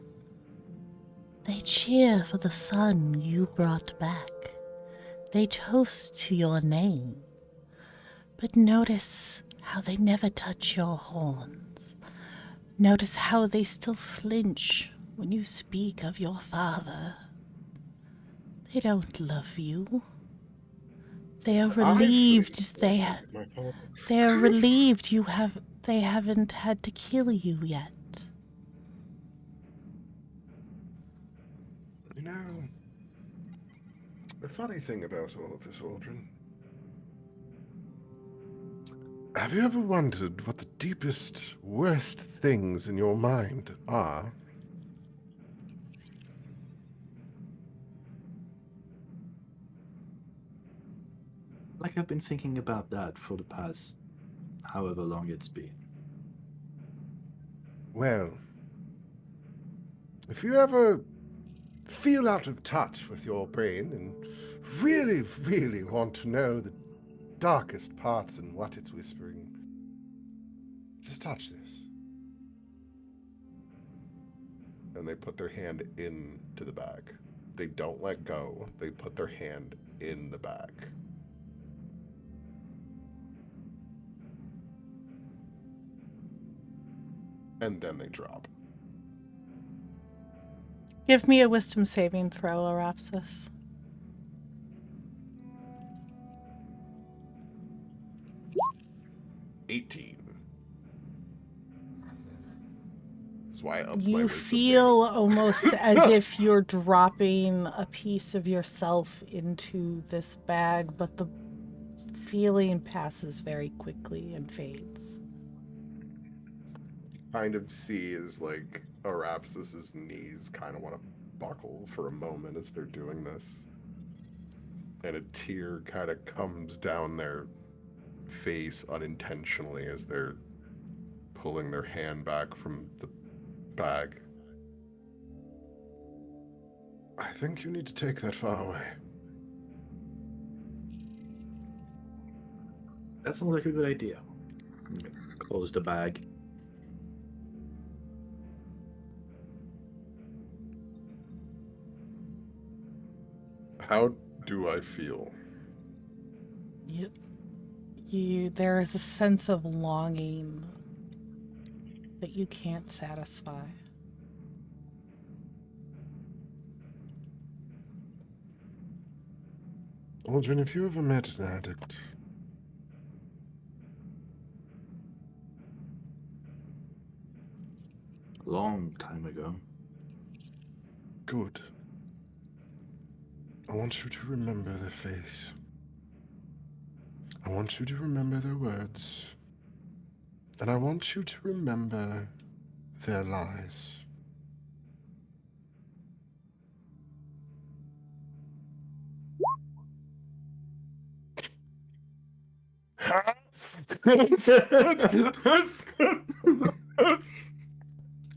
They cheer for the son you brought back. They toast to your name. But notice how they never touch your horns. Notice how they still flinch when you speak of your father. They don't love you. They are relieved. They are relieved they haven't had to kill you yet. You know, the funny thing about all of this, Aldrin, have you ever wondered what the deepest, worst things in your mind are? Like, I've been thinking about that for the past however long it's been. Well, if you ever feel out of touch with your brain and really, really want to know the darkest parts and what it's whispering. Just touch this. And they put their hand into the bag. They don't let go. They put their hand in the bag. And then they drop. Give me a wisdom saving throw, Arapsis. That's why I upped my You wisdom feel almost as if you're dropping a piece of yourself into this bag, but the feeling passes very quickly and fades. Kind of see is like Arapsis's knees kind of want to buckle for a moment as they're doing this. And a tear kind of comes down their face unintentionally as they're pulling their hand back from the bag. I think you need to take that far away. That sounds like a good idea. Close the bag. How do I feel? There is a sense of longing that you can't satisfy. Aldrin, have you ever met an addict? Long time ago. Good. I want you to remember their face. I want you to remember their words. And I want you to remember their lies.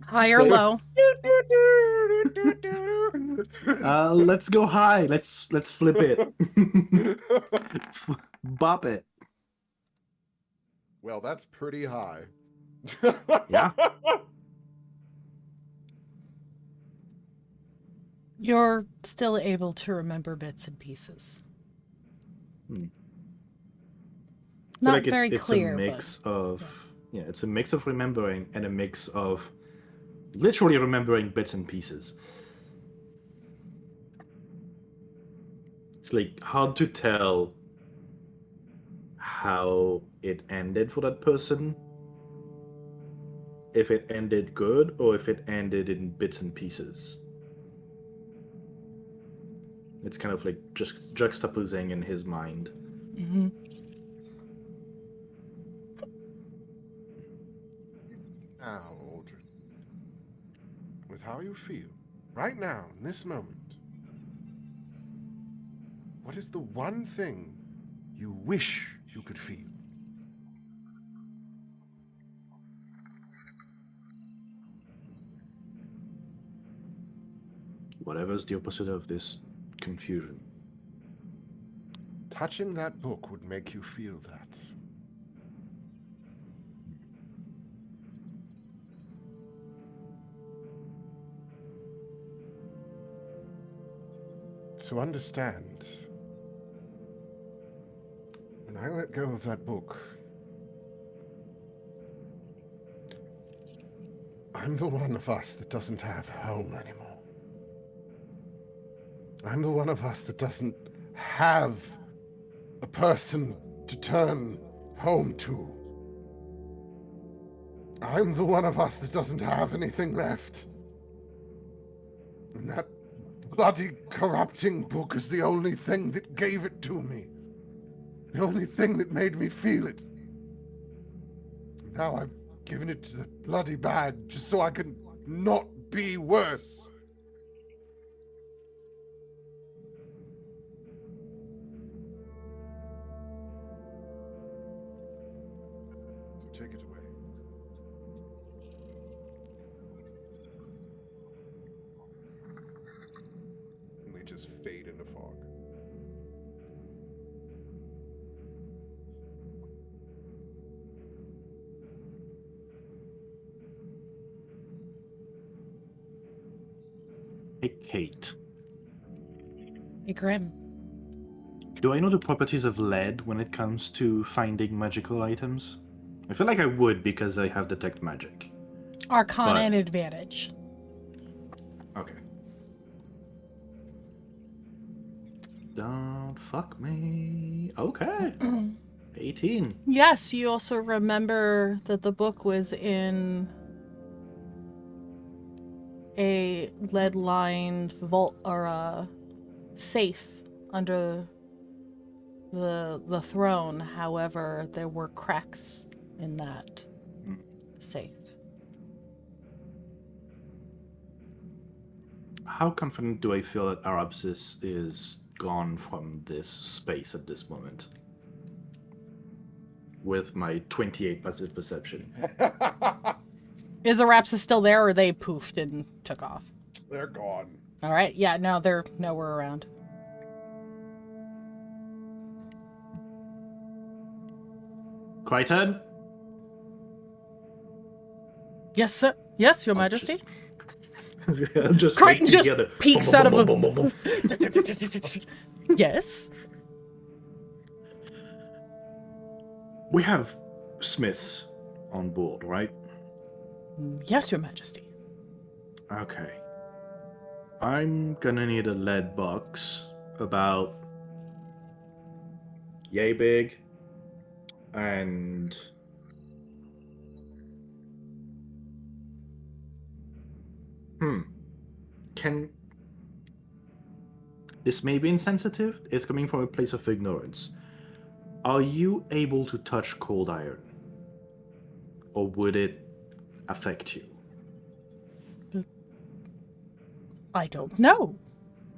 High or low? Let's go high. Let's flip it. Bop it. Well, that's pretty high. Yeah. You're still able to remember bits and pieces. Not like very clear, it's a mix but of it's a mix of remembering and a mix of literally remembering bits and pieces. It's like hard to tell how it ended for that person. If it ended good or if it ended in bits and pieces. It's kind of like just juxtaposing in his mind. Mm-hmm. Now, Aldrin, with how you feel, right now, in this moment, what is the one thing you wish you could feel? Whatever's the opposite of this confusion. Touching that book would make you feel that. To understand, when I let go of that book, I'm the one of us that doesn't have home anymore. I'm the one of us that doesn't have a person to turn home to. I'm the one of us that doesn't have anything left. And that bloody corrupting book is the only thing that gave it to me. The only thing that made me feel it. Now I've given it to the bloody bag just so I can not be worse. So take it away. And they just fade into fog. Hey, Kate. Hey, Grim. Do I know the properties of lead when it comes to finding magical items? I feel like I would because I have detect magic. Arcana But- and advantage. Okay. Don't fuck me. Okay. 18. Yes, you also remember that the book was in a lead-lined vault or a safe under the throne. However, there were cracks in that safe. How confident do I feel that Arabsis is gone from this space at this moment? With my 28 passive perception. Is Arapsis still there, or they poofed and took off? They're gone. All right. Yeah, no, they're nowhere around. Crichton? Yes, sir. Yes, Your Majesty. I'm just Crichton waiting just together. peeks out of a... Yes. We have smiths on board, right? Yes, Your Majesty. Okay. I'm gonna need a lead box about yay big and can this may be insensitive? It's coming from a place of ignorance. Are you able to touch cold iron? Or would it affect you? I don't know,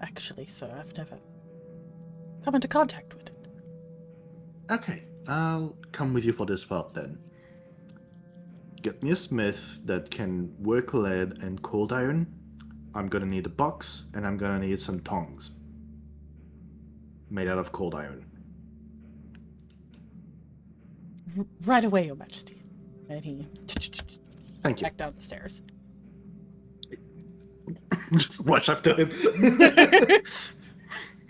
actually, sir. I've never come into contact with it. Okay, I'll come with you for this part then. Get me a smith that can work lead and cold iron. I'm gonna need a box, and I'm gonna need some tongs. Made out of cold iron. Right away, Your Majesty. And he Thank you. back down the stairs. Just rush after him.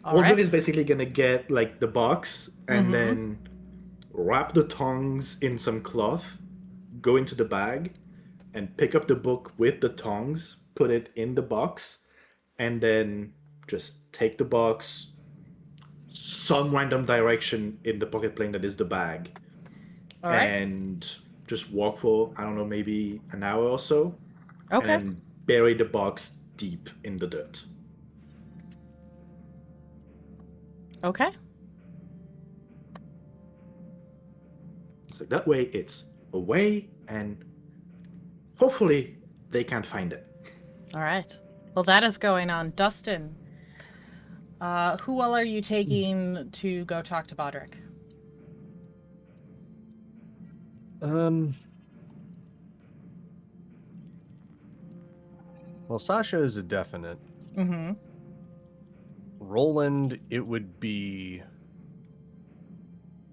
All Aldrin right. is basically gonna get like the box and then wrap the tongs in some cloth, go into the bag, and pick up the book with the tongs, put it in the box, and then just take the box some random direction in the pocket plane that is the bag, All right. and just walk for, I don't know, maybe an hour or so, Okay. and then bury the box deep in the dirt. Okay. So that way it's away, and hopefully they can't find it. All right. Well, that is going on. Dustin, who all are you taking to go talk to Bodrick? Well, Sasha is a definite. Mm-hmm. Roland, it would be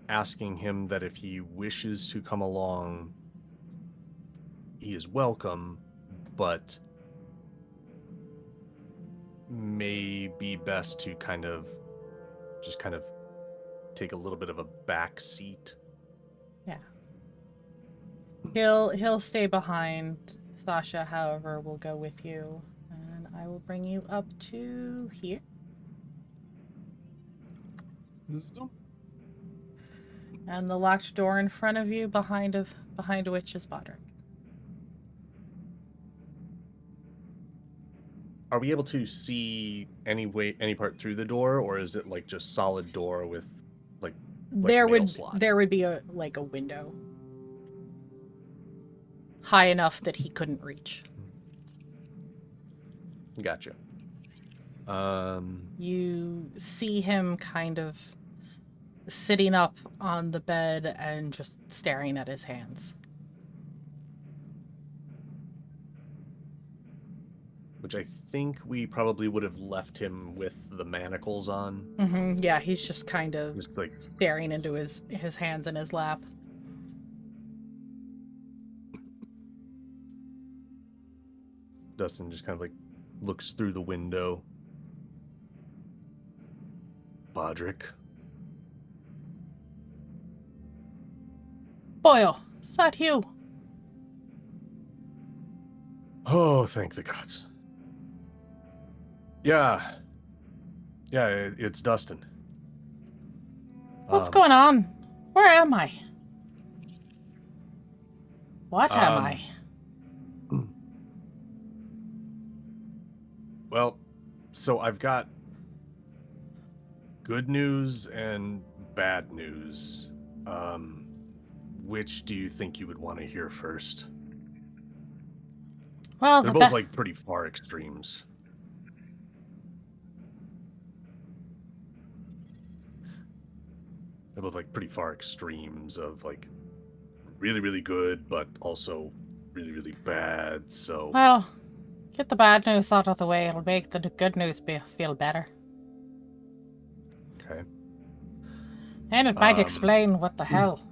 asking him that if he wishes to come along, he is welcome, but may be best to kind of take a little bit of a back seat. Yeah. He'll stay behind. Sasha, however, will go with you, and I will bring you up to here. And the locked door in front of you, behind which is Bodrick. Are we able to see any part through the door, or is it like just solid door with like There mail would slot? there would be a window high enough that he couldn't reach. Gotcha. You see him kind of sitting up on the bed and just staring at his hands. Which I think we probably would have left him with the manacles on. Mm-hmm. Yeah, he's just kind of Just like staring into his hands in his lap. Dustin just kind of like looks through the window. Bodrick. Boyle, is that you? Oh, thank the gods. Yeah. Yeah, it's Dustin. What's going on? Where am I? What am I? Well, so I've got good news and bad news. Which do you think you would want to hear first? Well, they're both like pretty far extremes. They're both like pretty far extremes of like really, really good, but also really, really bad. So, well, get the bad news out of the way. It'll make the good news feel better. Okay. And it might explain what the hell.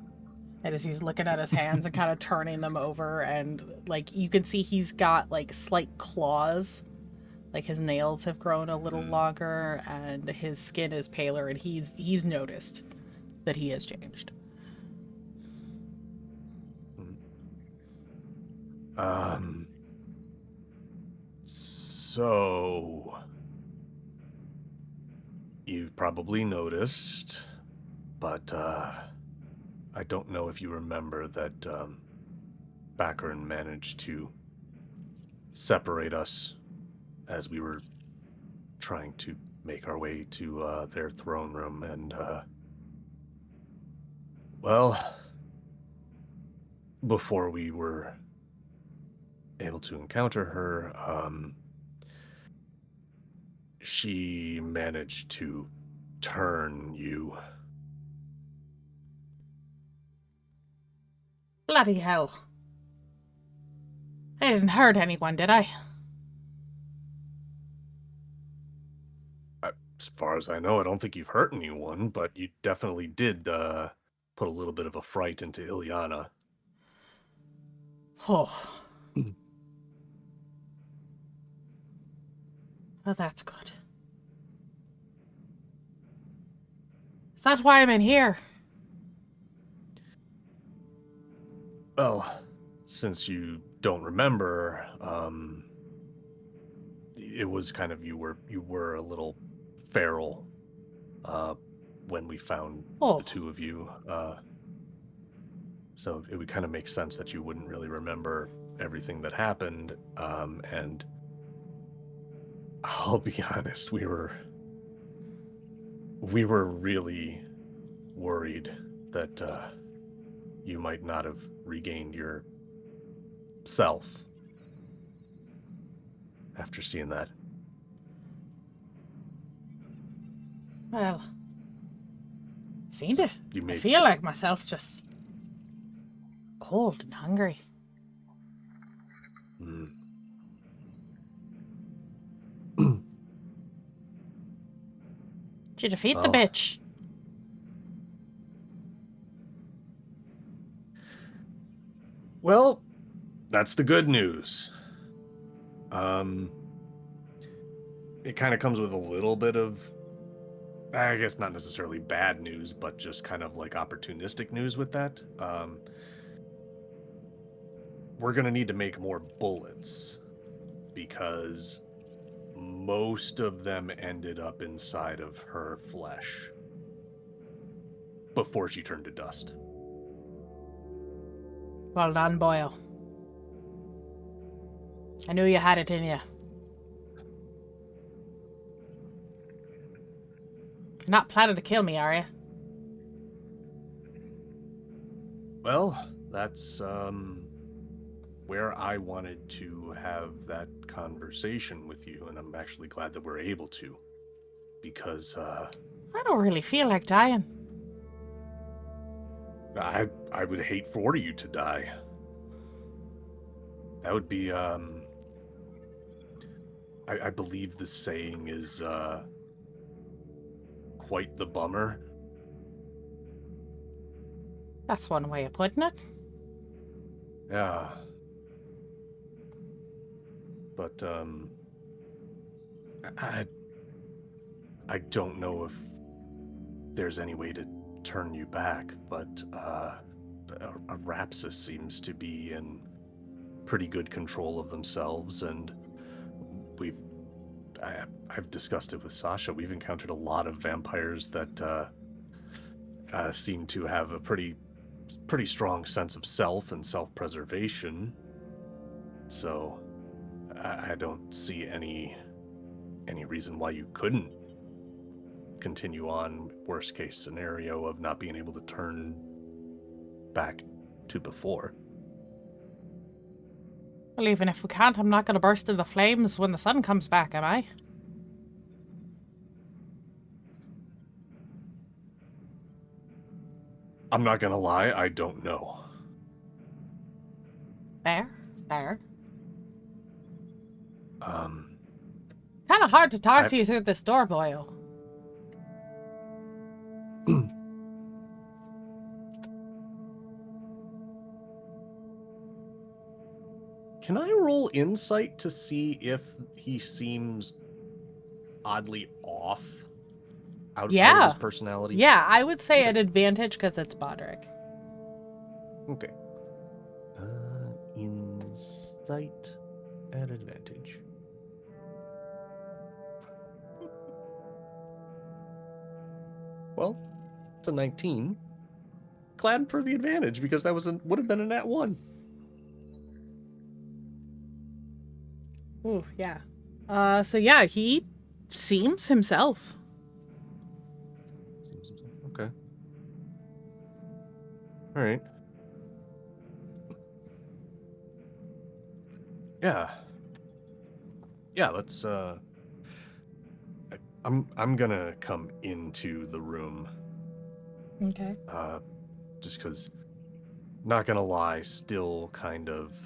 And as he's looking at his hands and kind of turning them over, and like you can see he's got like slight claws. Like his nails have grown a little longer and his skin is paler, and he's noticed that he has changed. So you've probably noticed, but I don't know if you remember that Baccarin managed to separate us as we were trying to make our way to their throne room, and well, before we were able to encounter her, she managed to turn you. Bloody hell. I didn't hurt anyone, did I? As far as I know, I don't think you've hurt anyone, but you definitely did put a little bit of a fright into Ilyana. Oh. Well, that's good. Is that why I'm in here? Well, since you don't remember, it was kind of you were a little feral when we found the two of you. So it would kind of make sense that you wouldn't really remember everything that happened. And I'll be honest, we were really worried that you might not have regained your self after seeing that. Well, I feel like myself, just cold and hungry. Did you defeat the bitch? Well, that's the good news. It kind of comes with a little bit of, I guess not necessarily bad news, but just kind of like opportunistic news with that. We're going to need to make more bullets because most of them ended up inside of her flesh before she turned to dust. Well done, Boyle. I knew you had it in you. You're not planning to kill me, are you? Well, that's where I wanted to have that conversation with you, and I'm actually glad that we're able to, because I don't really feel like dying. I would hate for you to die. That would be I believe the saying is quite the bummer. That's one way of putting it. Yeah. But I don't know if there's any way to turn you back, but Arapsis seems to be in pretty good control of themselves, and I've discussed it with Sasha. We've encountered a lot of vampires that seem to have a pretty strong sense of self and self-preservation. So I don't see any reason why you couldn't continue on. Worst case scenario of not being able to turn back to before. Well, even if we can't, I'm not going to burst into flames when the sun comes back, am I? I'm not going to lie, I don't know. Fair. Kind of hard to talk to you through this door, Boyle. Can I roll insight to see if he seems oddly off out of his personality? Yeah, I would say an advantage because it's Bodrick. Okay. Insight at advantage. Well, it's a 19. Glad for the advantage because that would have been a nat 1. Ooh, yeah. So yeah, he seems himself. Okay. All right. Yeah. Yeah, let's I'm gonna come into the room. Okay. Just because, not gonna lie, still kind of,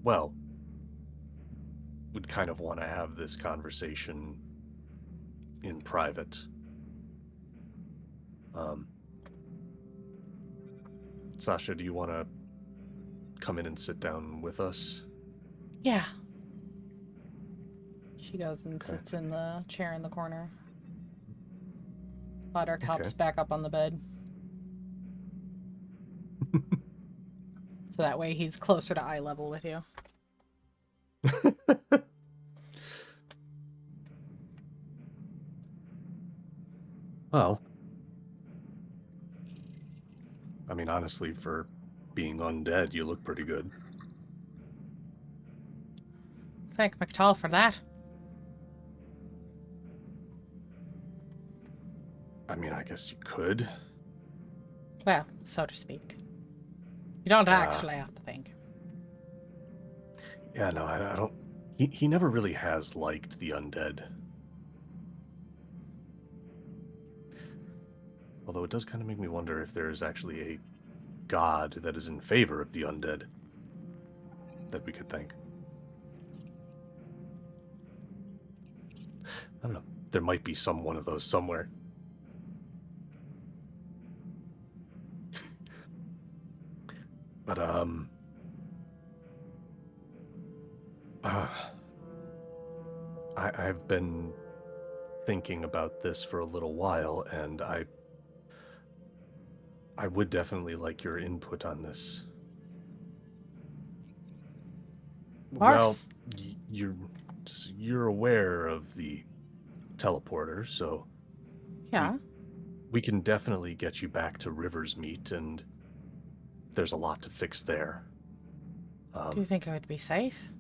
well, would kind of want to have this conversation in private. Sasha, do you want to come in and sit down with us? Yeah. She goes and sits in the chair in the corner. Bodrick hops back up on the bed. So that way he's closer to eye level with you. Well, I mean, honestly, for being undead, you look pretty good. Thank McTall for that. I mean, I guess you could. Well, so to speak. You don't actually have to think. Yeah, no, I don't. He never really has liked the undead. Although it does kind of make me wonder if there is actually a god that is in favor of the undead that we could thank. I don't know. There might be one of those somewhere. But, I've been thinking about this for a little while, and I would definitely like your input on this. Well, you're aware of the teleporter, so Yeah. we can definitely get you back to Riversmeet, and there's a lot to fix there. Do you think it would be safe?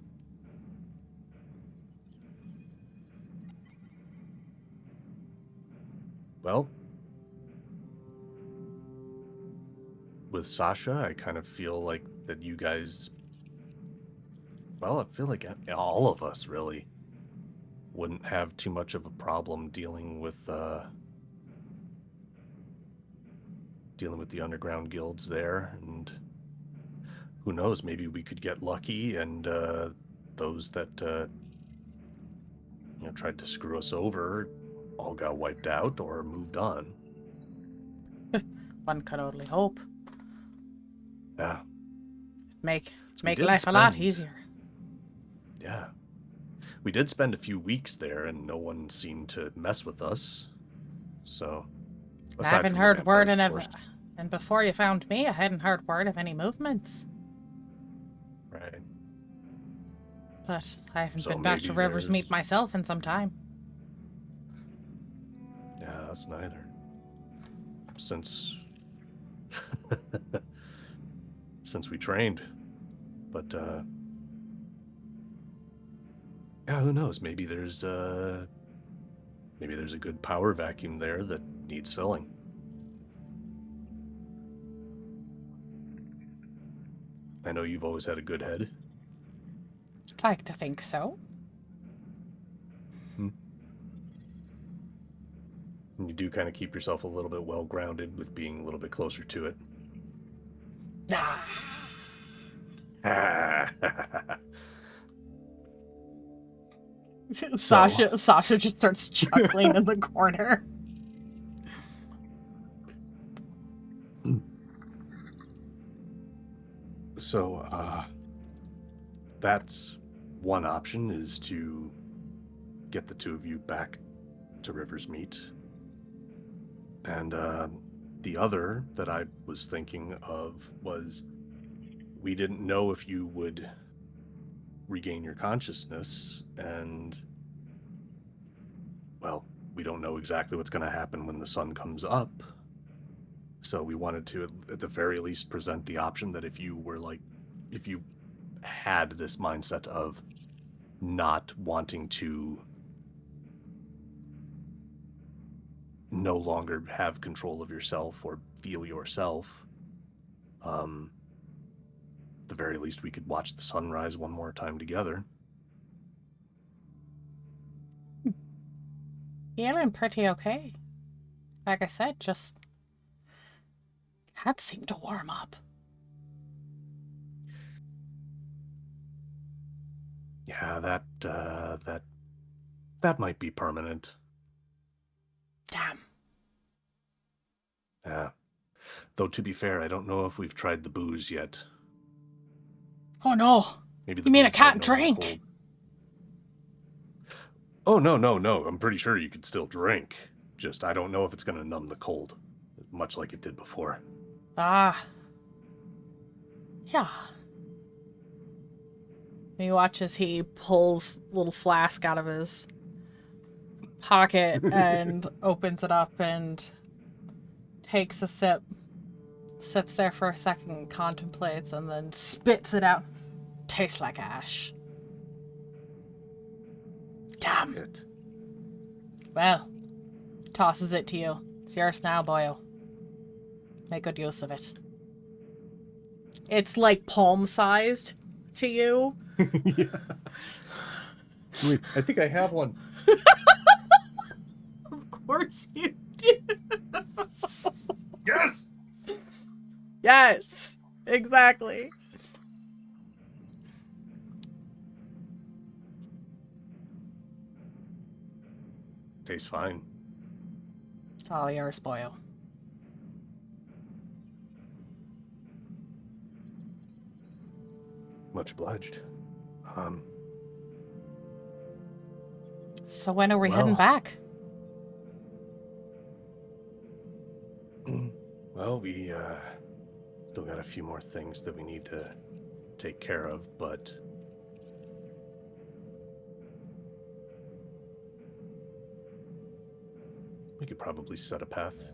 Well, with Sasha, I kind of feel like that you guys, well, I feel like all of us really wouldn't have too much of a problem dealing with the underground guilds there, and who knows, maybe we could get lucky and those that tried to screw us over all got wiped out or moved on. One could only hope. Yeah. Make life a lot easier. Yeah. We did spend a few weeks there, and no one seemed to mess with us. So, I aside haven't from the heard word vampires, in of course. and before you found me, I hadn't heard word of any movements. Right. But I haven't So been back to maybe River's there's- Meet myself in some time. Yeah, us neither. Since since we trained. But yeah, who knows? Maybe there's a good power vacuum there that needs filling. I know you've always had a good head. I'd like to think so. And you do kind of keep yourself a little bit well grounded with being a little bit closer to it. Sasha just starts chuckling in the corner. So, that's one option, is to get the two of you back to River's Meet. And the other that I was thinking of was, we didn't know if you would regain your consciousness, and, well, we don't know exactly what's going to happen when the sun comes up. So we wanted to, at the very least, present the option that if you had this mindset of not wanting to no longer have control of yourself or feel yourself, at the very least we could watch the sunrise one more time together. Feeling pretty okay. Like I said, just can't seem to warm up. Yeah, that might be permanent. Damn. Yeah. Though, to be fair, I don't know if we've tried the booze yet. Oh no. Maybe You mean I booze might can't numb the drink? cold. Oh, no. I'm pretty sure you could still drink. Just, I don't know if it's going to numb the cold, much like it did before. Ah. Yeah. You watch as he pulls a little flask out of his pocket and opens it up and takes a sip. Sits there for a second, contemplates, and then spits it out. Tastes like ash. Damn. It. Well, tosses it to you. It's yours now, boyo. Make good use of it. It's like palm-sized to you. Yeah. Wait, I think I have one. Of course you do. Yes! Yes, exactly. Tastes fine. It's all yours, boyo. Much obliged. So when are we Well. heading back? Well, we still got a few more things that we need to take care of, but we could probably set a path.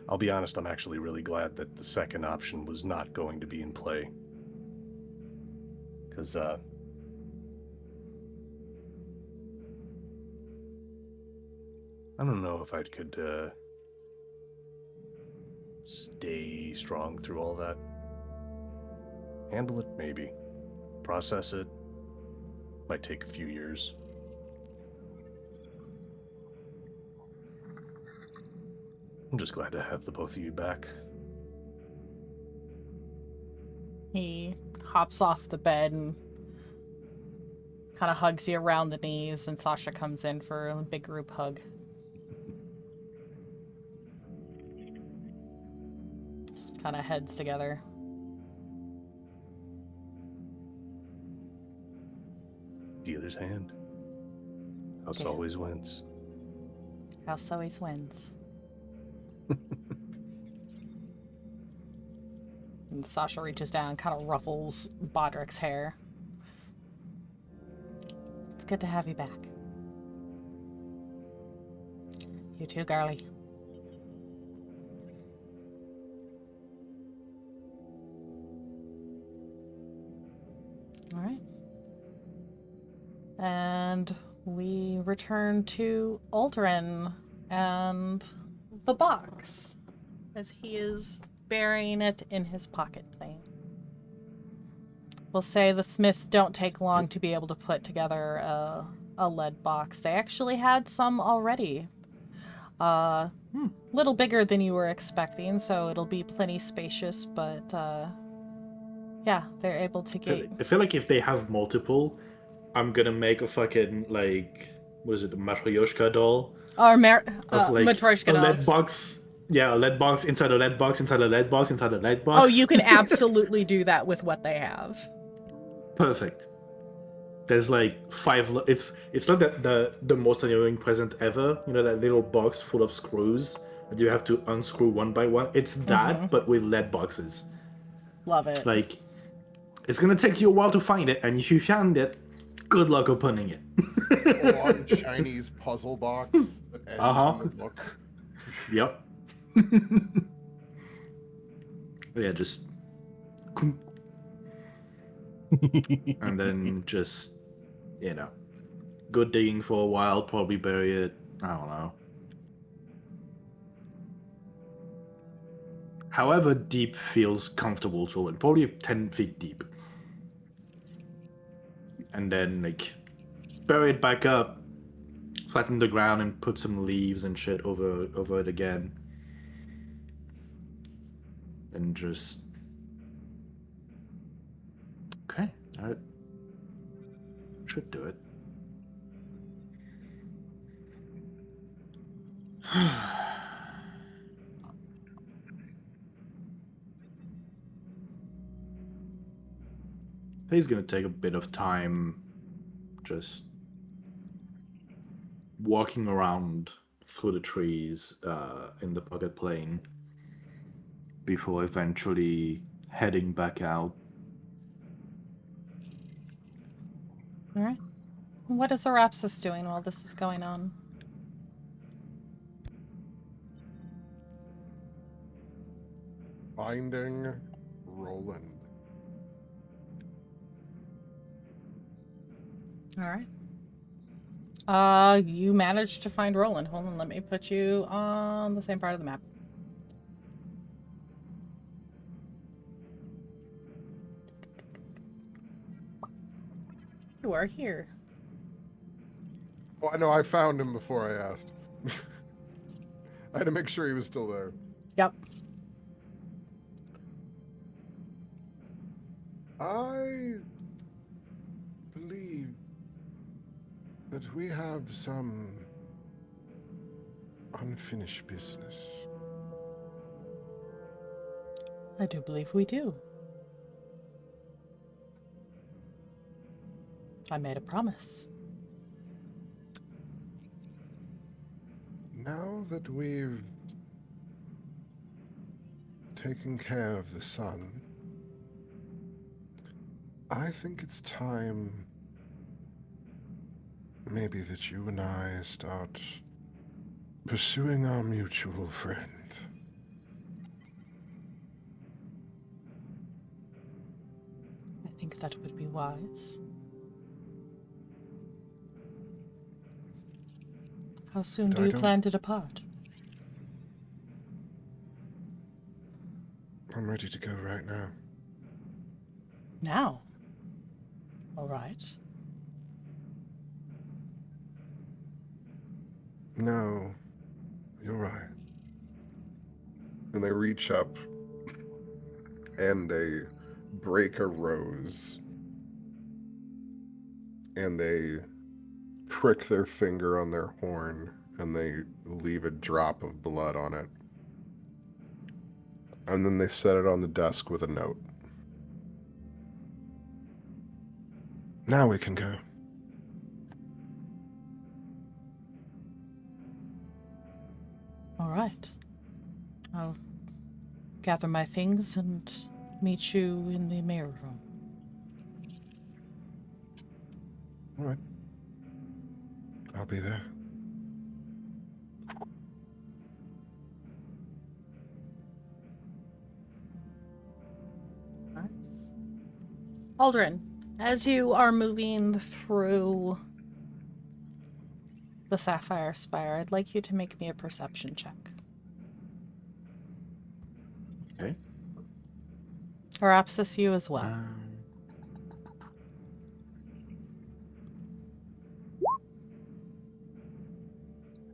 I'll be honest, I'm actually really glad that the second option was not going to be in play. Because, I don't know if I could, stay strong through all that. Handle it, maybe. Process it. Might take a few years. I'm just glad to have the both of you back. He hops off the bed and kind of hugs you around the knees, and Sasha comes in for a big group hug. kind of heads together. Dealer's hand. House Okay. always wins. House always wins. And Sasha reaches down, kind of ruffles Bodrick's hair. It's good to have you back. You too, girlie. All right. And we return to Aldrin and the box as he is burying it in his pocket plane. We'll say the Smiths don't take long to be able to put together a lead box. They actually had some already. Little bigger than you were expecting, so it'll be plenty spacious, but yeah, they're able to get... I feel like if they have multiple, I'm gonna make a fucking, like, what is it, a Matryoshka doll? Or of like Matryoshka a lead dolls. box. Yeah, a lead box inside a lead box inside a lead box inside a lead box. Oh, you can absolutely do that with what they have. Perfect. There's like 5. It's not that the most annoying present ever. You know, that little box full of screws that you have to unscrew one by one. It's that, but with lead boxes. Love it. It's like, it's gonna take you a while to find it, and if you found it, good luck opening it. A long Chinese puzzle box that ends in the book. Yep. Yeah, just and then just, you know, go digging for a while, probably bury it, I don't know. However deep feels comfortable to it, probably 10 feet deep. And then, like, bury it back up, flatten the ground, and put some leaves and shit over it again. And just... Okay, that should do it. He's gonna take a bit of time just walking around through the trees in the pocket plane before eventually heading back out. All right. What is Arapsis doing while this is going on? Finding Roland. All right. You managed to find Roland. Hold on, let me put you on the same part of the map. You are here. Oh, I know. I found him before I asked. I had to make sure he was still there. Yep. I believe that we have some unfinished business. I do believe we do. I made a promise. Now that we've taken care of the sun, I think it's time maybe that you and I start pursuing our mutual friend. I think that would be wise. How soon do you plan to depart? I'm ready to go right now. Now? All right. No, you're right. And they reach up and they break a rose and they prick their finger on their horn and they leave a drop of blood on it. And then they set it on the desk with a note. Now we can go. All right. I'll gather my things and meet you in the mirror room. All right. I'll be there. Aldrin, as you are moving through the Sapphire Spire, I'd like you to make me a perception check. Okay. Perhaps you as well.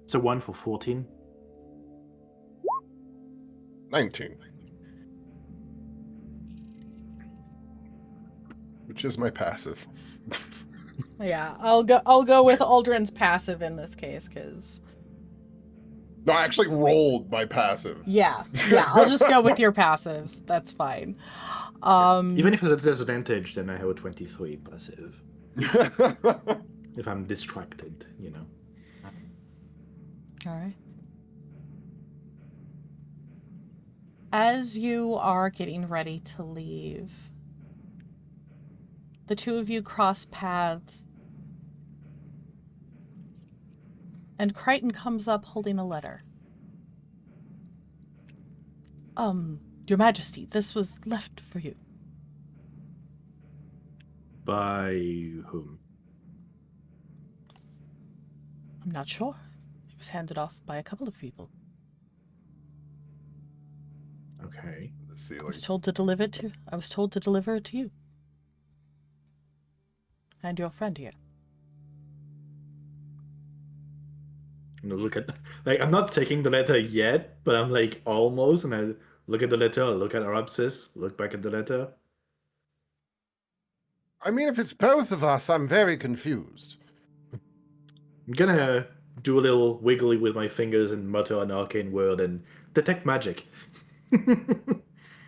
It's a 1 for 14. 19. Which is my passive. Yeah, I'll go with Aldrin's passive in this case, because... No, I actually rolled my passive. Yeah, I'll just go with your passives. That's fine. Even if it's a disadvantage, then I have a 23 passive. If I'm distracted, you know. All right. As you are getting ready to leave, the two of you cross paths, and Crichton comes up holding a letter. Your Majesty, this was left for you. By whom? I'm not sure. It was handed off by a couple of people. Okay. The ceiling. I was told to deliver it to you. And your friend here. I'm gonna look at, like, I'm not taking the letter yet, but I'm like almost, and I look at the letter, look at Arabsis, look back at the letter. I mean, if it's both of us, I'm very confused. I'm gonna do a little wiggly with my fingers and mutter an arcane word and detect magic.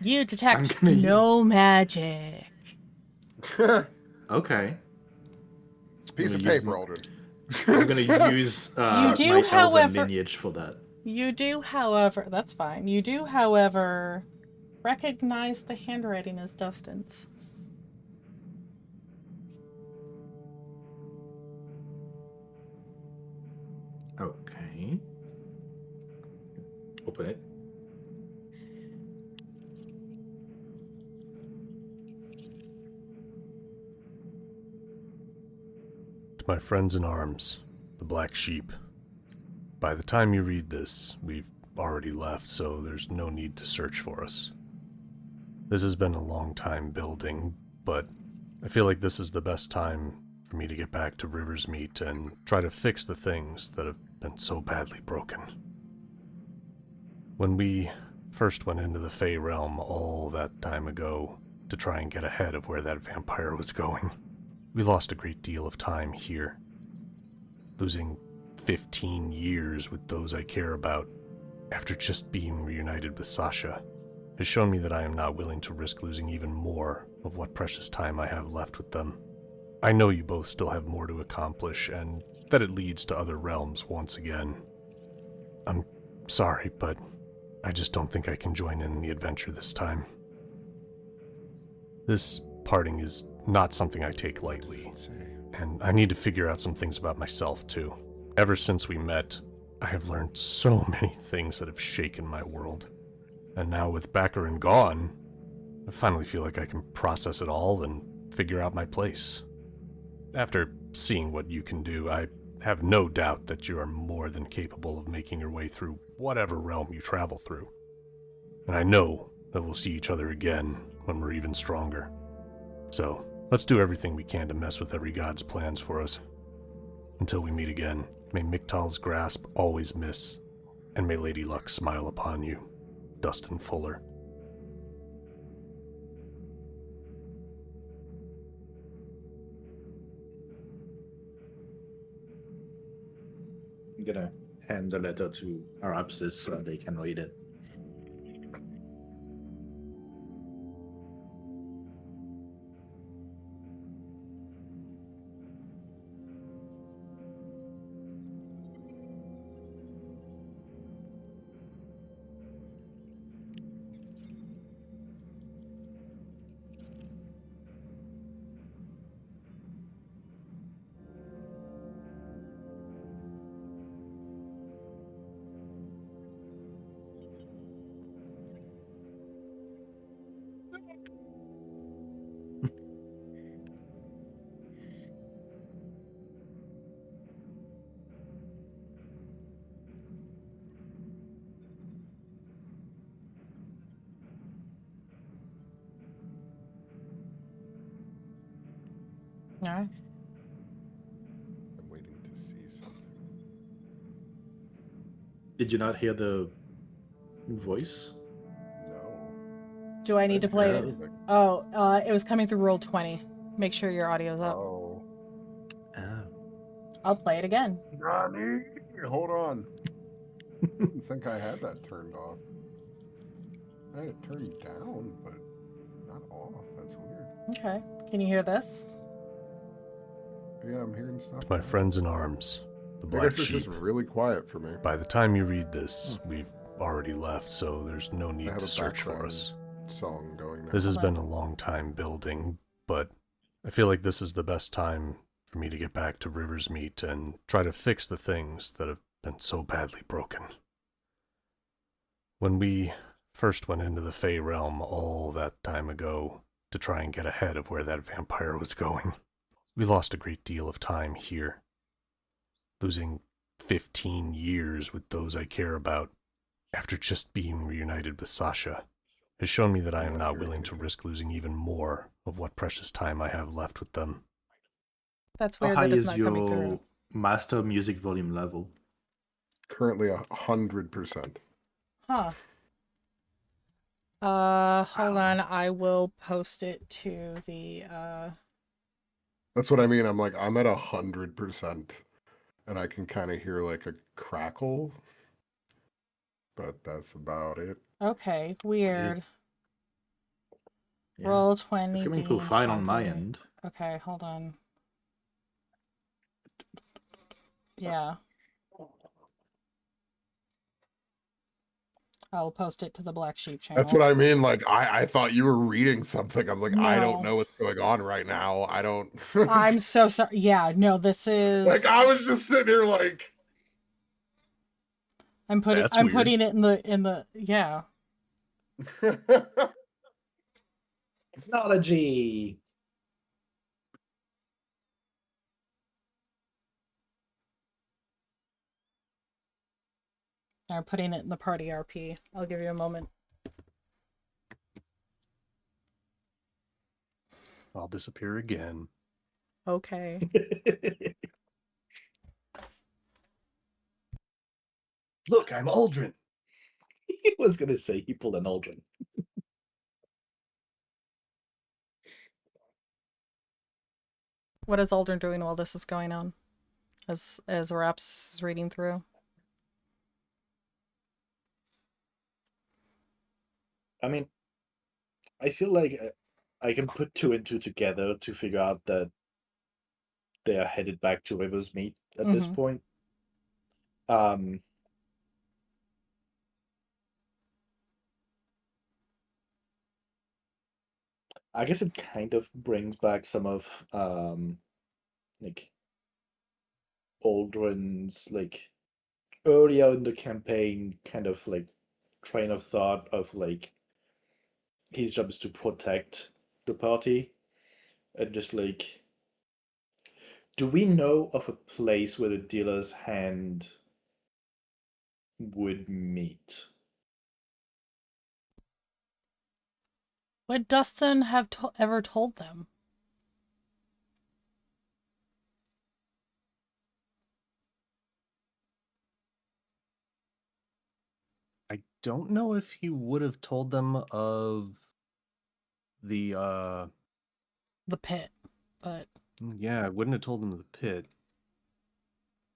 You detect no magic. Okay. It's a piece of paper, Aldrin. I'm gonna use my elven lineage for that. You do, however, that's fine. You do, however, recognize the handwriting as Dustin's. Okay. Open it. To my friends in arms, the Black Sheep. By the time you read this, we've already left, so there's no need to search for us. This has been a long time building, but I feel like this is the best time for me to get back to Riversmeet and try to fix the things that have been so badly broken. When we first went into the Fey realm all that time ago to try and get ahead of where that vampire was going, we lost a great deal of time here. Losing 15 years with those I care about after just being reunited with Sasha has shown me that I am not willing to risk losing even more of what precious time I have left with them. I know you both still have more to accomplish, and that it leads to other realms once again. I'm sorry, but I just don't think I can join in the adventure this time. This parting is not something I take lightly, and I need to figure out some things about myself, too. Ever since we met, I have learned so many things that have shaken my world. And now with Baccarin gone, I finally feel like I can process it all and figure out my place. After seeing what you can do, I have no doubt that you are more than capable of making your way through whatever realm you travel through. And I know that we'll see each other again when we're even stronger. So, let's do everything we can to mess with every god's plans for us. Until we meet again, may Miktal's grasp always miss, and may Lady Luck smile upon you, Dustin Fuller. I'm gonna hand the letter to Arabsis so they can read it. All right. I'm waiting to see something. Did you not hear the voice? No. Do I need to didn't hear play it? anything. Oh, it was coming through roll 20. Make sure your audio's up. Oh. I'll play it again. Johnny, hold on. I didn't think I had that turned off. I had it turned down, but not off. That's weird. Okay. Can you hear this? Yeah, I'm hearing stuff. My friends in arms, the I black guess it's sheep. just really quiet for me. By the time you read this, we've already left, so there's no I need have to a search for background us. song going now. This has Okay. been a long time building, but I feel like this is the best time for me to get back to Riversmeet and try to fix the things that have been so badly broken. When we first went into the Fey realm all that time ago to try and get ahead of where that vampire was going, we lost a great deal of time here. Losing 15 years with those I care about after just being reunited with Sasha has shown me that I am not willing to risk losing even more of what precious time I have left with them. That's How weird high that it's is not coming your through. master music volume level? Currently 100%. Huh. Hold on. I will post it to the, That's what I mean. I'm like, I'm at 100%, and I can kind of hear like a crackle, but that's about it. Okay, weird. Yeah. Roll 20. It's coming through being fine on my copyright. end. Okay, hold on. Yeah. I'll post it to the Black Sheep channel. That's what I mean. Like, I thought you were reading something. I'm like, I don't No. know what's going on right now. I don't. I'm so sorry. Yeah, no, this is. like, I was just sitting here like. I'm putting. That's I'm weird. putting it in the. Yeah. Technology. I'm putting it in the party RP. I'll give you a moment. I'll disappear again. Okay. Look, I'm Aldrin. He was gonna say he pulled an Aldrin. What is Aldrin doing while this is going on? As Raps is reading through. I mean, I feel like I can put two and two together to figure out that they are headed back to Riversmeet at this point. I guess it kind of brings back some of like Aldrin's like earlier in the campaign kind of like train of thought of like his job is to protect the party and just like, do we know of a place where the dealer's hand would meet? Would Dustin have ever told them? I don't know if he would have told them of the pit, but yeah, I wouldn't have told them of the pit.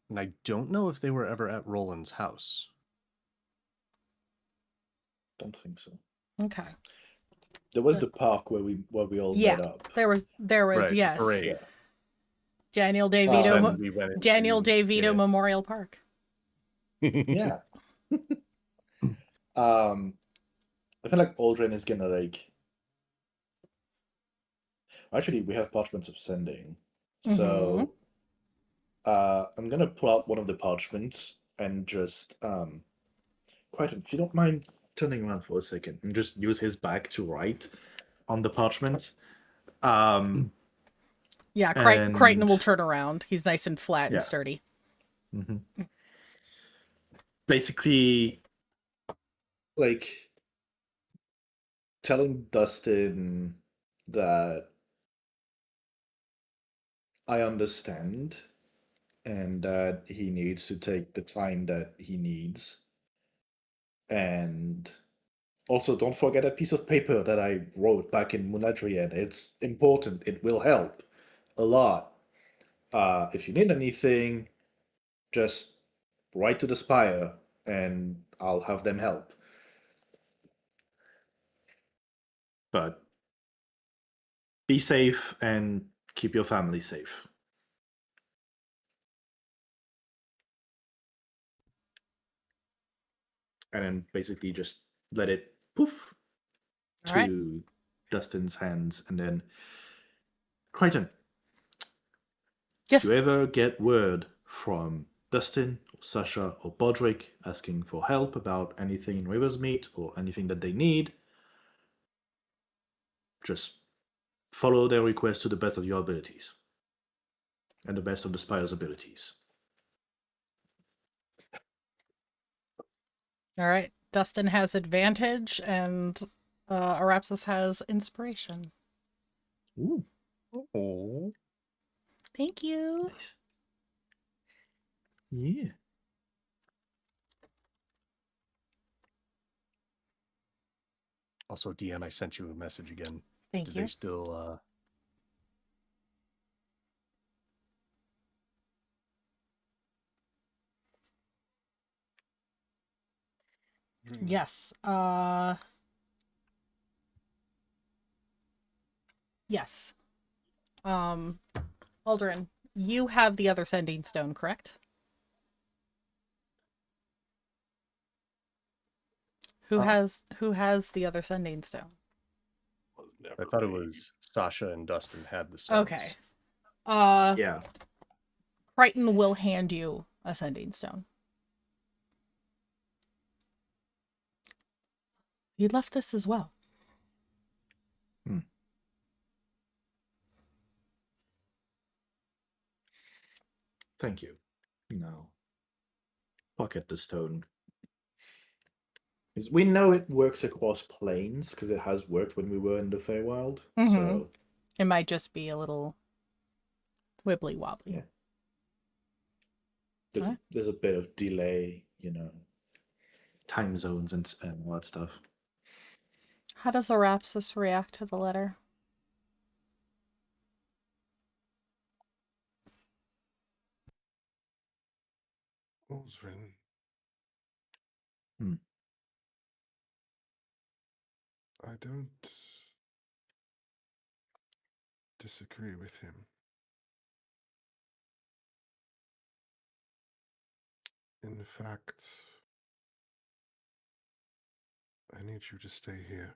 And I don't know if they were ever at Roland's house. Don't think so. Okay. There was the park where we all met up. There was Right, yes. parade. Yeah. Daniel DeVito We went Daniel into- DeVito yeah. Memorial Park. Yeah. I feel like Aldrin is gonna like. Actually, we have parchments of sending, so I'm gonna pull out one of the parchments and just quite. If you don't mind turning around for a second and just use his back to write on the parchments. Yeah, and... Crichton will turn around. He's nice and flat Yeah. and sturdy. Basically, like telling Dustin that I understand, and that he needs to take the time that he needs. And also, don't forget a piece of paper that I wrote back in Munadrian. It's important. It will help a lot. If you need anything, just write to the Spire, and I'll have them help. But be safe and keep your family safe. And then basically just let it poof All right. to Dustin's hands, and then Crichton, Yes. if you ever get word from Dustin or Sasha or Bodrick asking for help about anything in Riversmeet or anything that they need, just follow their request to the best of your abilities and the best of the Spire's abilities. All right. Dustin has advantage, and Arapsis has inspiration. Ooh, Oh. Thank you. nice. Yeah. Also, DM, I sent you a message again. Thank Did you. they still Yes. Yes. Aldrin, you have the other sending stone, correct? Who has the other sending stone? I thought it was Sasha and Dustin had the stones. Okay. Yeah. Crichton will hand you a sending stone. You left this as well. Thank you. Now, pocket the stone. We know it works across planes because it has worked when we were in the Feywild. So it might just be a little wibbly wobbly. yeah, there's a bit of delay, time zones and all that stuff. How does Arapsis react to the letter? Osrin. I don't disagree with him. In fact, I need you to stay here.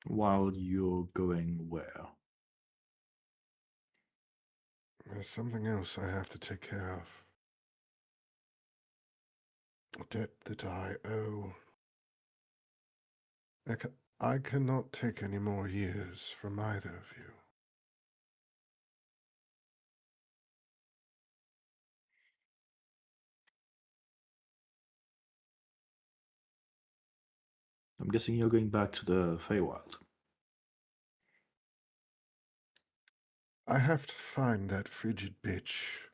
While you're going where? There's something else I have to take care of. A debt that I owe. I cannot take any more years from either of you. I'm guessing you're going back to the Feywild. I have to find that frigid bitch,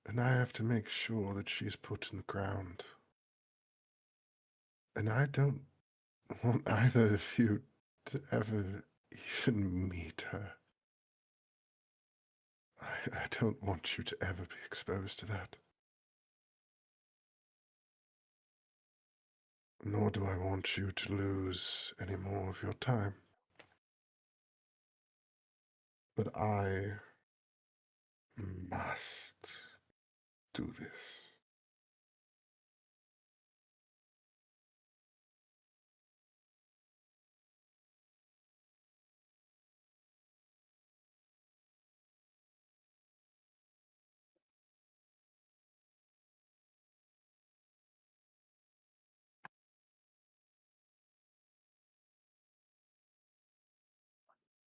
and I have to make sure that she's put in the ground. And I don't want either of you to ever even meet her. I don't want you to ever be exposed to that. Nor do I want you to lose any more of your time. But I must do this.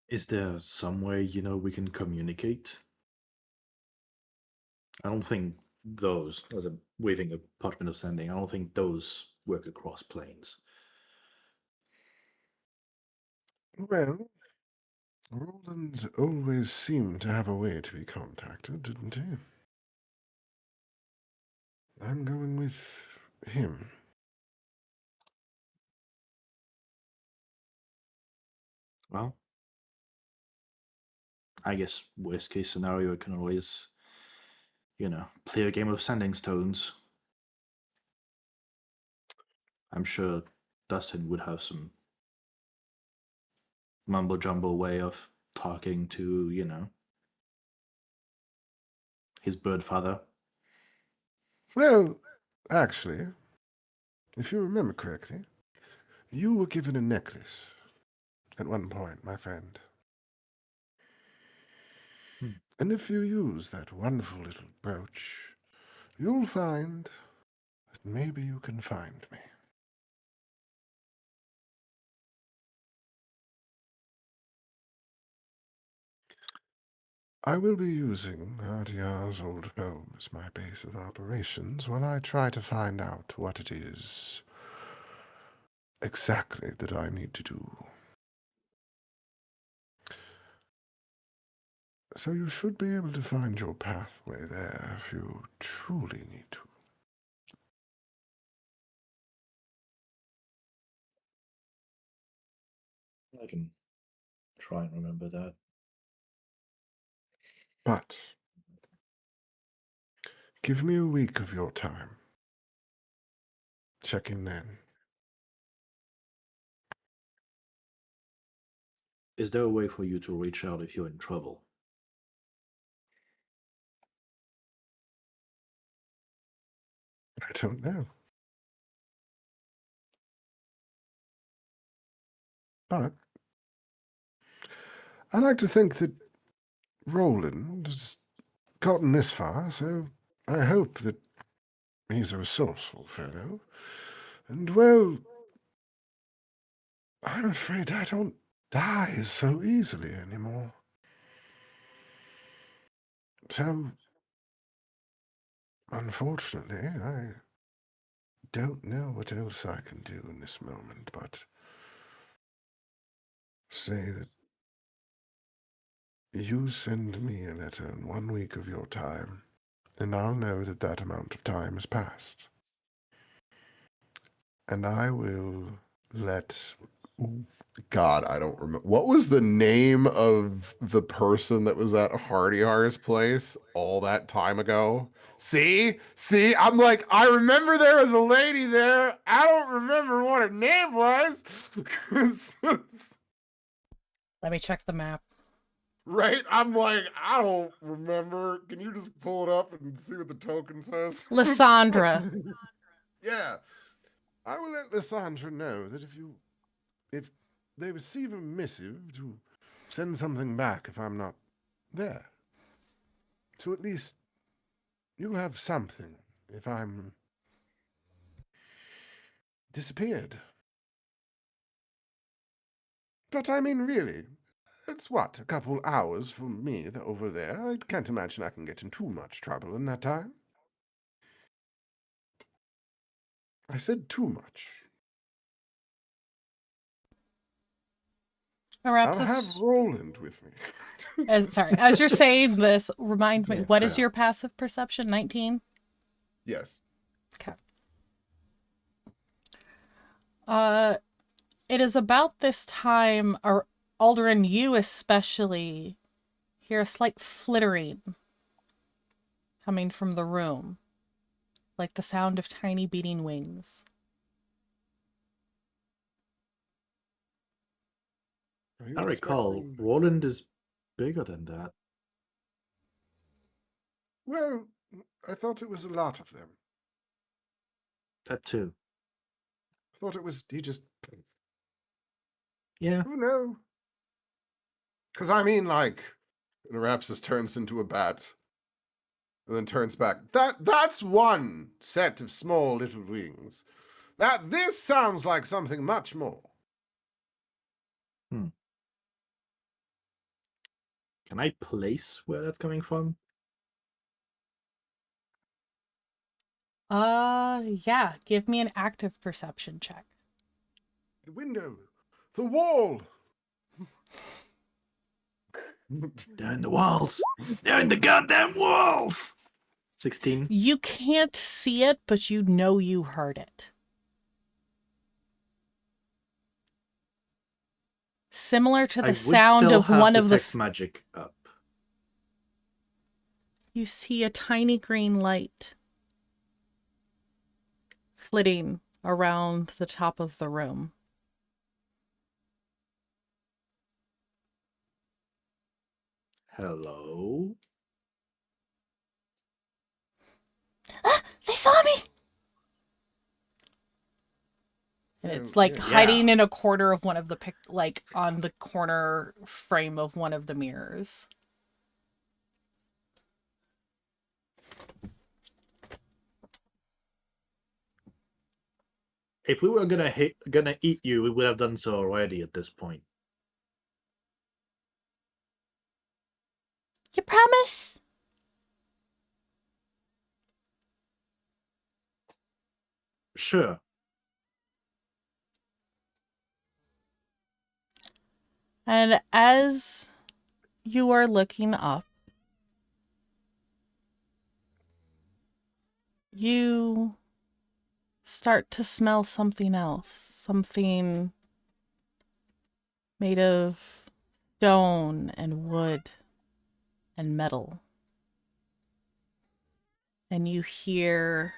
Is there some way, we can communicate? I don't think those, as a waving a parchment of sending, I don't think those work across planes. Well, Roland always seemed to have a way to be contacted, didn't he? I'm going with him. Well, I guess worst case scenario, I can always, play a game of sending stones. I'm sure Dustin would have some mumbo jumbo way of talking to, his bird father. Well, actually, if you remember correctly, you were given a necklace at one point, my friend. And if you use that wonderful little brooch, you'll find that maybe you can find me. I will be using Ardiar's old home as my base of operations while I try to find out what it is exactly that I need to do. So you should be able to find your pathway there if you truly need to. I can try and remember that. But give me a week of your time. Check in then. Is there a way for you to reach out if you're in trouble? I don't know. But I like to think that Roland has gotten this far, so I hope that he's a resourceful fellow. And, well, I'm afraid I don't die so easily anymore. So, unfortunately, I don't know what else I can do in this moment but say that you send me a letter in 1 week of your time, and I'll know that that amount of time has passed. And I will let... God, I don't remember. What was the name of the person that was at Hardyar's place all that time ago? See, I'm like, I remember there was a lady there. I don't remember what her name was. Let me check the map. Right? I'm like, I don't remember. Can you just pull it up and see what the token says? Lysandra. Yeah. I will let Lysandra know that if they receive a missive, to send something back if I'm not there. So at least you'll have something if I'm disappeared. But I mean, really, it's what, a couple hours for me over there? I can't imagine I can get in too much trouble in that time. I said too much. I'll have Roland with me. As you're saying this, remind me, Yeah, what is your passive perception? 19? Yes. Okay. It is about this time, or Alderin, you especially, hear a slight flittering coming from the room, like the sound of tiny beating wings. I recall, Roland is bigger than that. Well, I thought it was a lot of them. That too. I thought it was, he just... Yeah. Who knows? Because I mean, like, Narapsis turns into a bat and then turns back. That's one set of small little wings. This sounds like something much more. Can I place where that's coming from? Yeah. Give me an active perception check. The window. The wall. They're in the walls. They're in the goddamn walls. 16. You can't see it, but you know you heard it. Similar to the sound of one of the detect magic up. You see a tiny green light flitting around the top of the room. Hello? They saw me! And it's like hiding in a corner of one of the like on the corner frame of one of the mirrors. If we were gonna eat you, we would have done so already at this point. You promise? Sure. And as you are looking up, you start to smell something else. Something made of stone and wood and metal. And you hear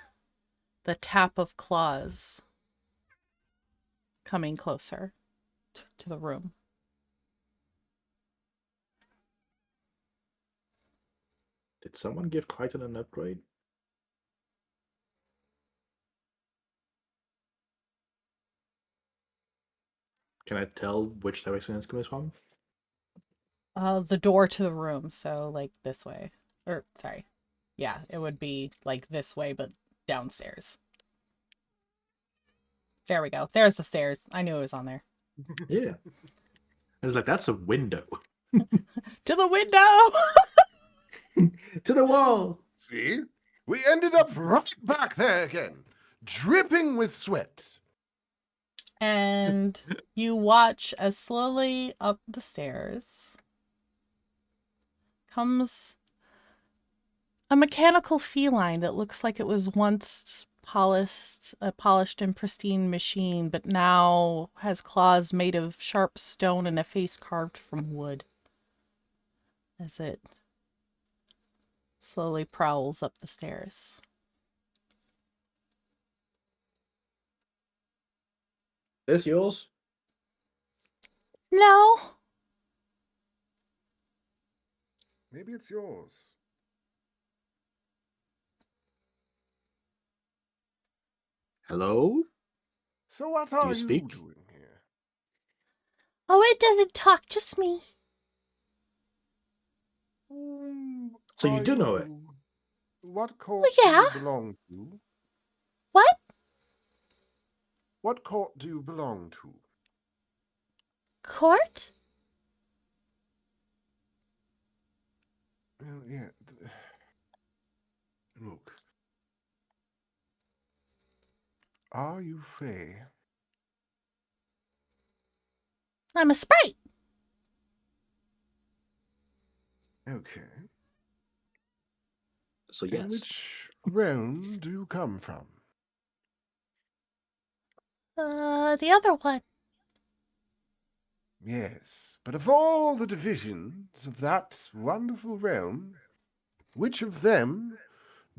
the tap of claws coming closer to the room. Did someone give Crichton an upgrade? Can I tell which direction it's coming from? The door to the room, so like this way. Or sorry. Yeah, it would be like this way, but downstairs. There we go. There's the stairs. I knew it was on there. Yeah. I was like, that's a window. To the window! To the wall! See? We ended up right back there again, dripping with sweat. And you watch as slowly up the stairs comes a mechanical feline that looks like it was once a polished and pristine machine, but now has claws made of sharp stone and a face carved from wood. As it slowly prowls up the stairs. This yours? No. Maybe it's yours. Hello? So what are you speak? doing here? Oh, it doesn't talk, just me. So you do know it? What court Well, yeah. do you belong to? What? What court do you belong to? Court? Well, yeah. Look. Are you Fae? I'm a sprite. Okay. So yes. In which realm do you come from? The other one. Yes, but of all the divisions of that wonderful realm, which of them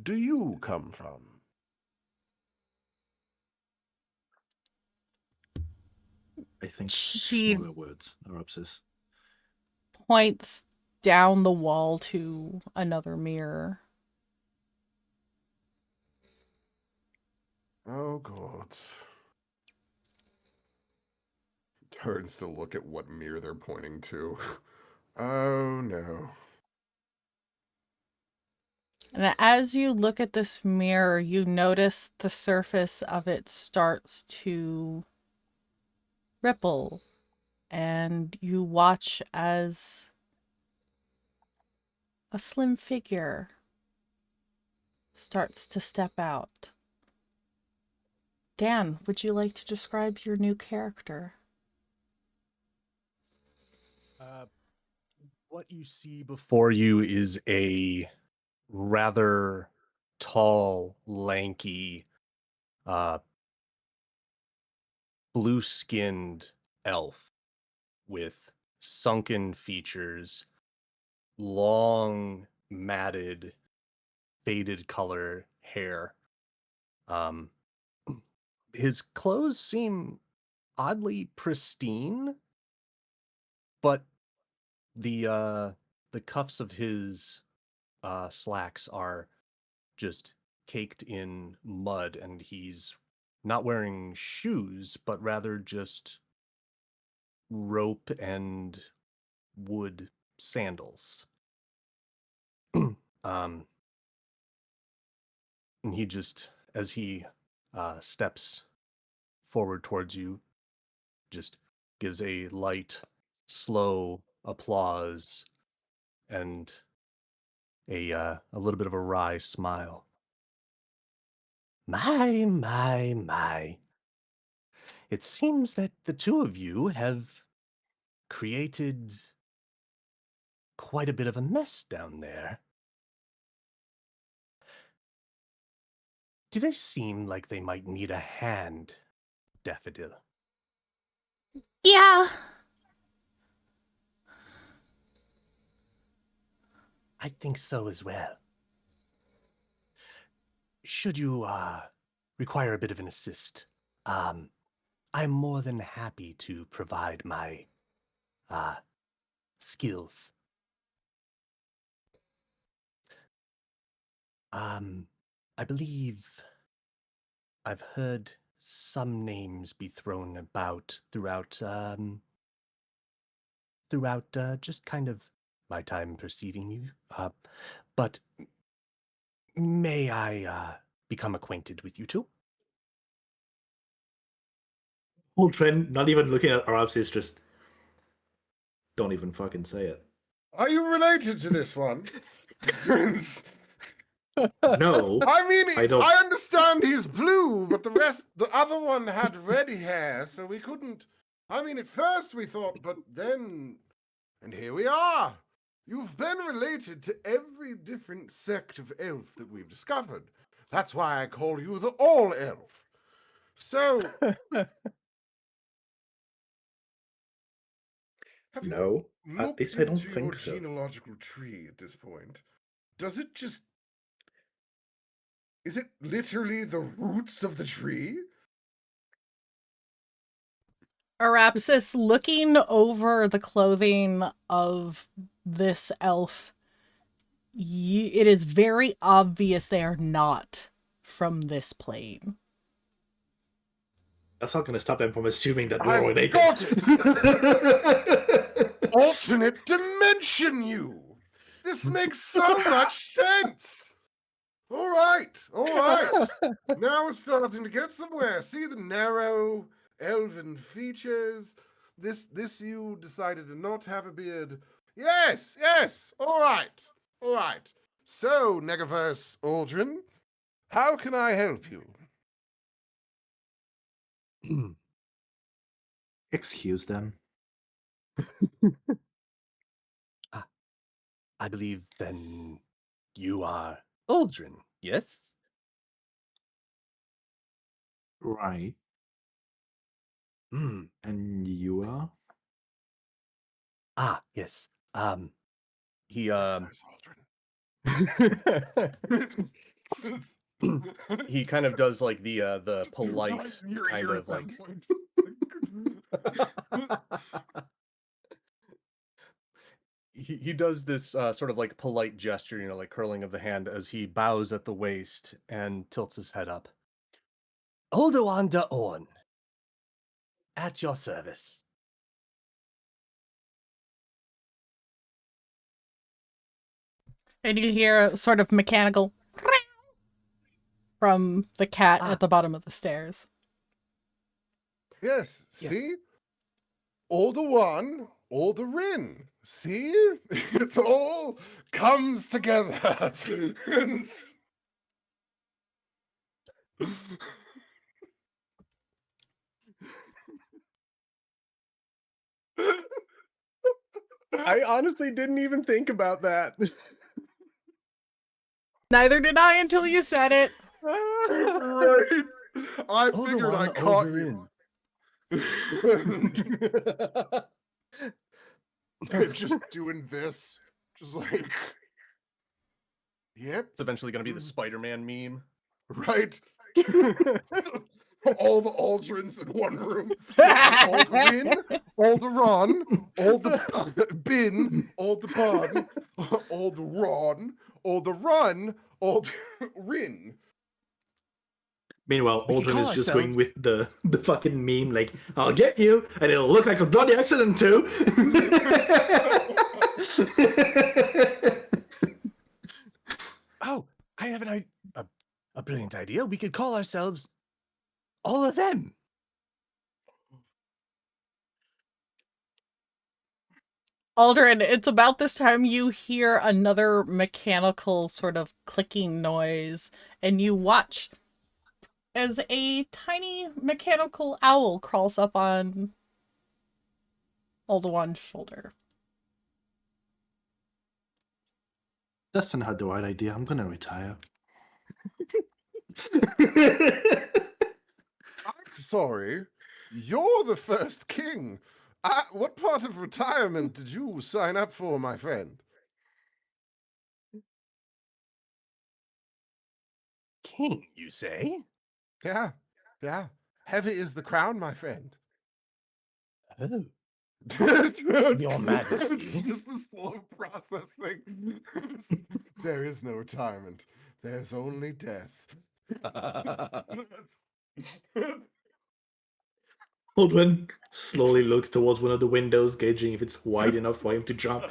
do you come from? I think She smaller words are obsessed. points down the wall to another mirror. Oh, gods. Turns to look at what mirror they're pointing to. Oh, no. And as you look at this mirror, you notice the surface of it starts to ripple. And you watch as a slim figure starts to step out. Dan, would you like to describe your new character? What you see before you is a rather tall, lanky, blue-skinned elf with sunken features, long, matted, faded color hair. His clothes seem oddly pristine, but the cuffs of his slacks are just caked in mud, and he's not wearing shoes, but rather just rope and wood sandals. And he just, as he steps forward towards you, just gives a light, slow applause and a little bit of a wry smile. My. It seems that the two of you have created quite a bit of a mess down there. Do they seem like they might need a hand, Daffodil? Yeah. I think so as well. Should you require a bit of an assist, I'm more than happy to provide my skills. I believe I've heard some names be thrown about throughout just kind of my time perceiving you. But may I become acquainted with you two? Uldren, not even looking at Arabsis, just don't even fucking say it. Are you related to this one? No. I mean, I don't. I understand he's blue, but the other one had red hair, so we couldn't. I mean, at first we thought, but then, and here we are. You've been related to every different sect of elf that we've discovered. That's why I call you the All Elf. So, have No. you At looked least I don't into your think so. genealogical tree at this point? Does it just... Is it literally the roots of the tree? Arapsis, looking over the clothing of this elf, it is very obvious they are not from this plane. That's not going to stop them from assuming that we're I've related. got it! Alternate dimension, you! This makes so much sense! All right. Now we're starting to get somewhere. See the narrow elven features. This you decided to not have a beard. Yes. All right. So, Negaverse Aldrin, how can I help you? Excuse them. I believe then you are Aldrin, yes? Right. And you are? Yes. He Negaverse Aldrin. he kind of does like the polite kind of like he does this sort of like polite gesture, like curling of the hand as he bows at the waist and tilts his head up. Oldoan da Orn, at your service. And you hear a sort of mechanical from the cat at the bottom of the stairs. Yes, see? All the one, all the Rin. See? It all comes together. I honestly didn't even think about that. Neither did I until you said it. Right. I figured I caught you. Him just doing this. Just like, yep. It's eventually going to be the Spider-Man meme. Right? All the Aldrins in one room. Aldrin, Alderon, Bin, Aldebon, Alderon, Alderun, Aldrin. Meanwhile, We could Aldrin call is just going ourselves- with the fucking meme, like, I'll get you, and it'll look like a bloody accident too. Oh, I have a brilliant idea. We could call ourselves all of them. Aldrin, it's about this time you hear another mechanical sort of clicking noise, and you watch as a tiny mechanical owl crawls up on Alderon's shoulder. That's not the right idea. I'm gonna retire. I'm sorry. You're the first king. What part of retirement did you sign up for, my friend? King, you say? Yeah. Heavy is the crown, my friend. Oh. Your Majesty. It's just the slow processing. There is no retirement. There's only death. Aldrin slowly looks towards one of the windows, gauging if it's wide enough for him to jump.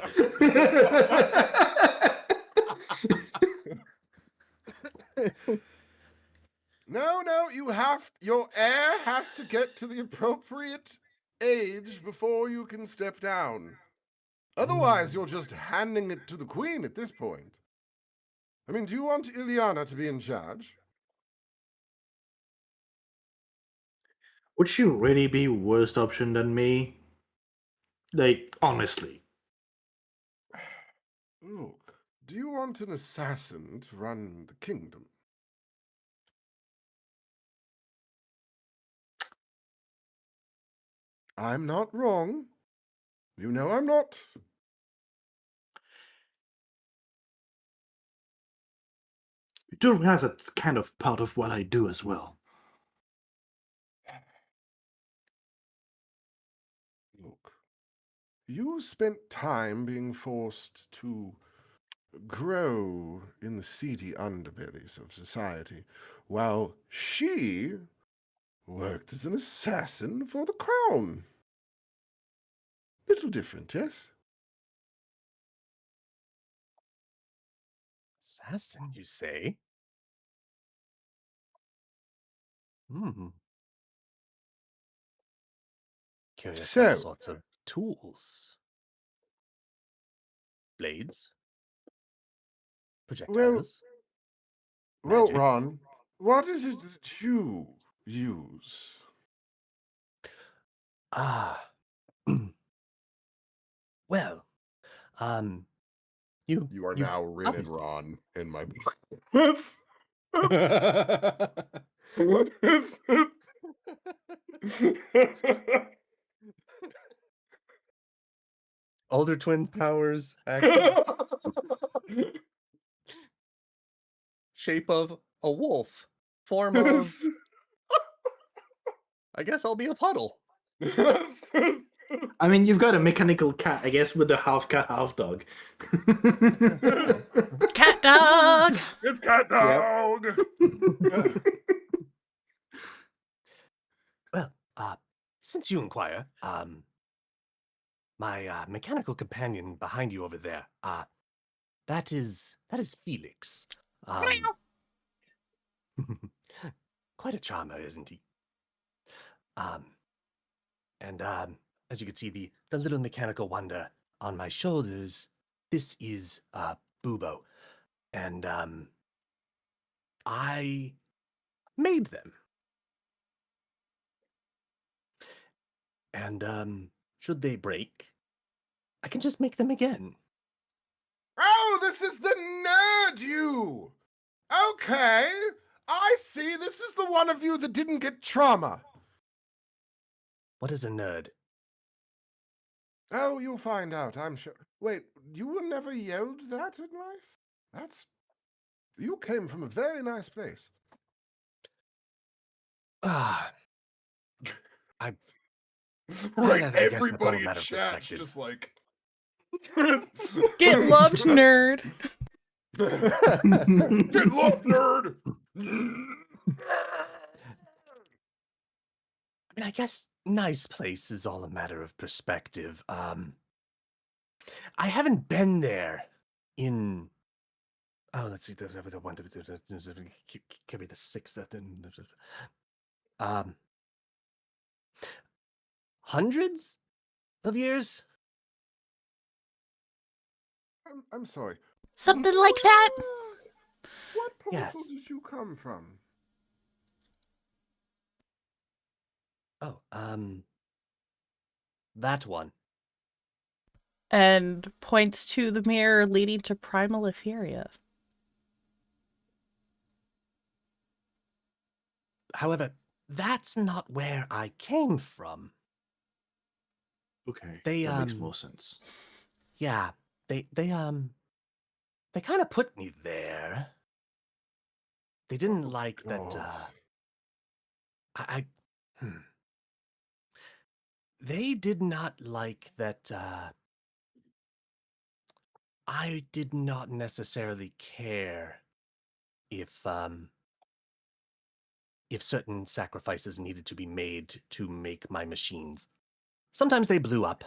No, your heir has to get to the appropriate age before you can step down. Otherwise, you're just handing it to the queen at this point. I mean, do you want Ileana to be in charge? Would she really be worse option than me? Like, honestly. Look, do you want an assassin to run the kingdom? I'm not wrong. You know I'm not. You do realize that's kind of part of what I do as well. Look, you spent time being forced to grow in the seedy underbellies of society, while she worked as an assassin for the crown. Little different, yes? Assassin, you say? Curious what So- sorts of tools. Blades? Projectiles? Well, Magic? Ron, what is it that you use? Ah. Well, you You are now written obviously- Ron in my book. What is it? Older twin powers active. Shape of a wolf. Form of I guess I'll be a puddle. I mean, you've got a mechanical cat, I guess, with a half cat, half dog. Cat dog! It's cat dog. Well, since you inquire, my mechanical companion behind you over there, that is Felix. Quite a charmer, isn't he? And as you can see, the little mechanical wonder on my shoulders, this is Bubo, and I made them. And should they break, I can just make them again. Oh, this is the nerd you! Okay, I see. This is the one of you that didn't get trauma. What is a nerd? Oh, you'll find out, I'm sure. Wait, you were never yelled that in life? You came from a very nice place. Ah, I Right, I guess that's all a everybody in matter of chat's perspective. just like... Get loved, nerd. Get loved, nerd! I mean, I guess nice place is all a matter of perspective. I haven't been there in. Oh, let's see. The one, carry the six. Um, hundreds of years. I'm sorry. Something like that. What portal Yes. did you come from? Oh, that one. And points to the mirror leading to primal Efferia. However, that's not where I came from. Okay, They that makes more sense. Yeah, they kind of put me there. They didn't like that. I They did not like that. I did not necessarily care if certain sacrifices needed to be made to make my machines. Sometimes they blew up.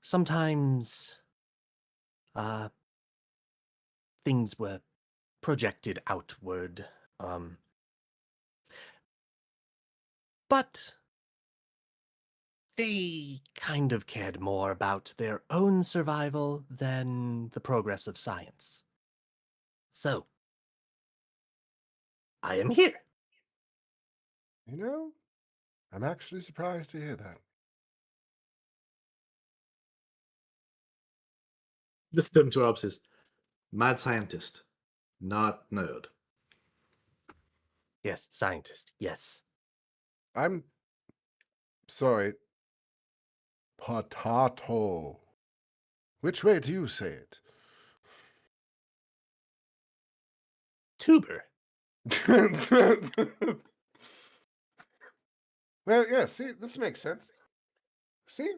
Sometimes things were projected outward. But they kind of cared more about their own survival than the progress of science. So, I am here. You know, I'm actually surprised to hear that. Just interrupts his mad scientist, not nerd. Yes, scientist, yes. I'm sorry. Potato. Which way do you say it? Tuber. Well, yeah, see, this makes sense. See?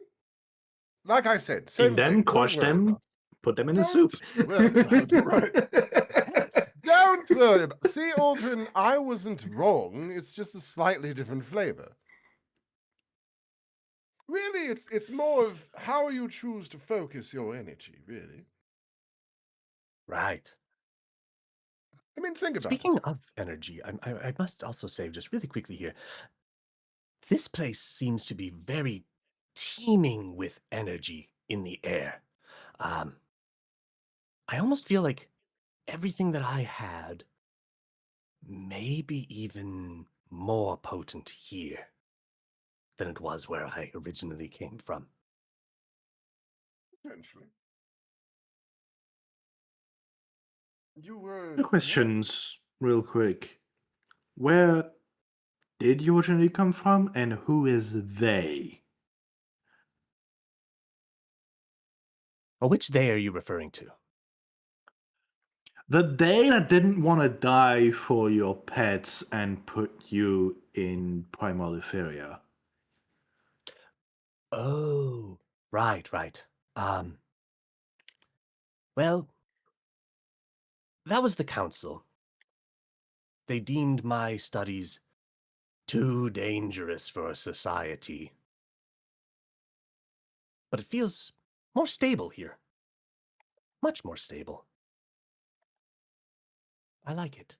Like I said, same And then thing. crush Don't worry them, about it. put them in the soup. Well, right. Don't worry about it. See, Aldrin, I wasn't wrong. It's just a slightly different flavor. Really, it's more of how you choose to focus your energy, really. Right. I mean, think about Speaking it. of energy, I must also say, just really quickly here, this place seems to be very teeming with energy in the air. I almost feel like everything that I had may be even more potent here than it was where I originally came from. Potentially. You were... The questions, real quick. Where did you originally come from, and who is they? Well, which they are you referring to? The they that didn't want to die for your pets and put you in Primal Efferia. Oh, right. Well, that was the council. They deemed my studies too dangerous for society. But it feels more stable here. Much more stable. I like it.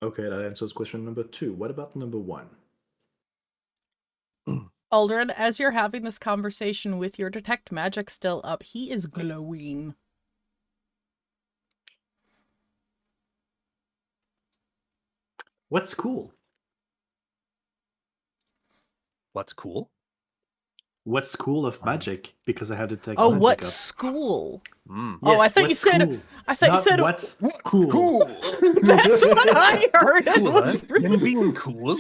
Okay, that answers question number 2. What about number 1? Aldrin, as you're having this conversation with your detect magic still up, he is glowing. What's cool? What's cool? What school of magic? Because I had to take Oh, magic what up. school? Mm. Oh, I Yes, thought you what's said. cool? I thought you Not said. what's What's cool. cool? That's what I heard. It Cool, huh? was really- Him being cool?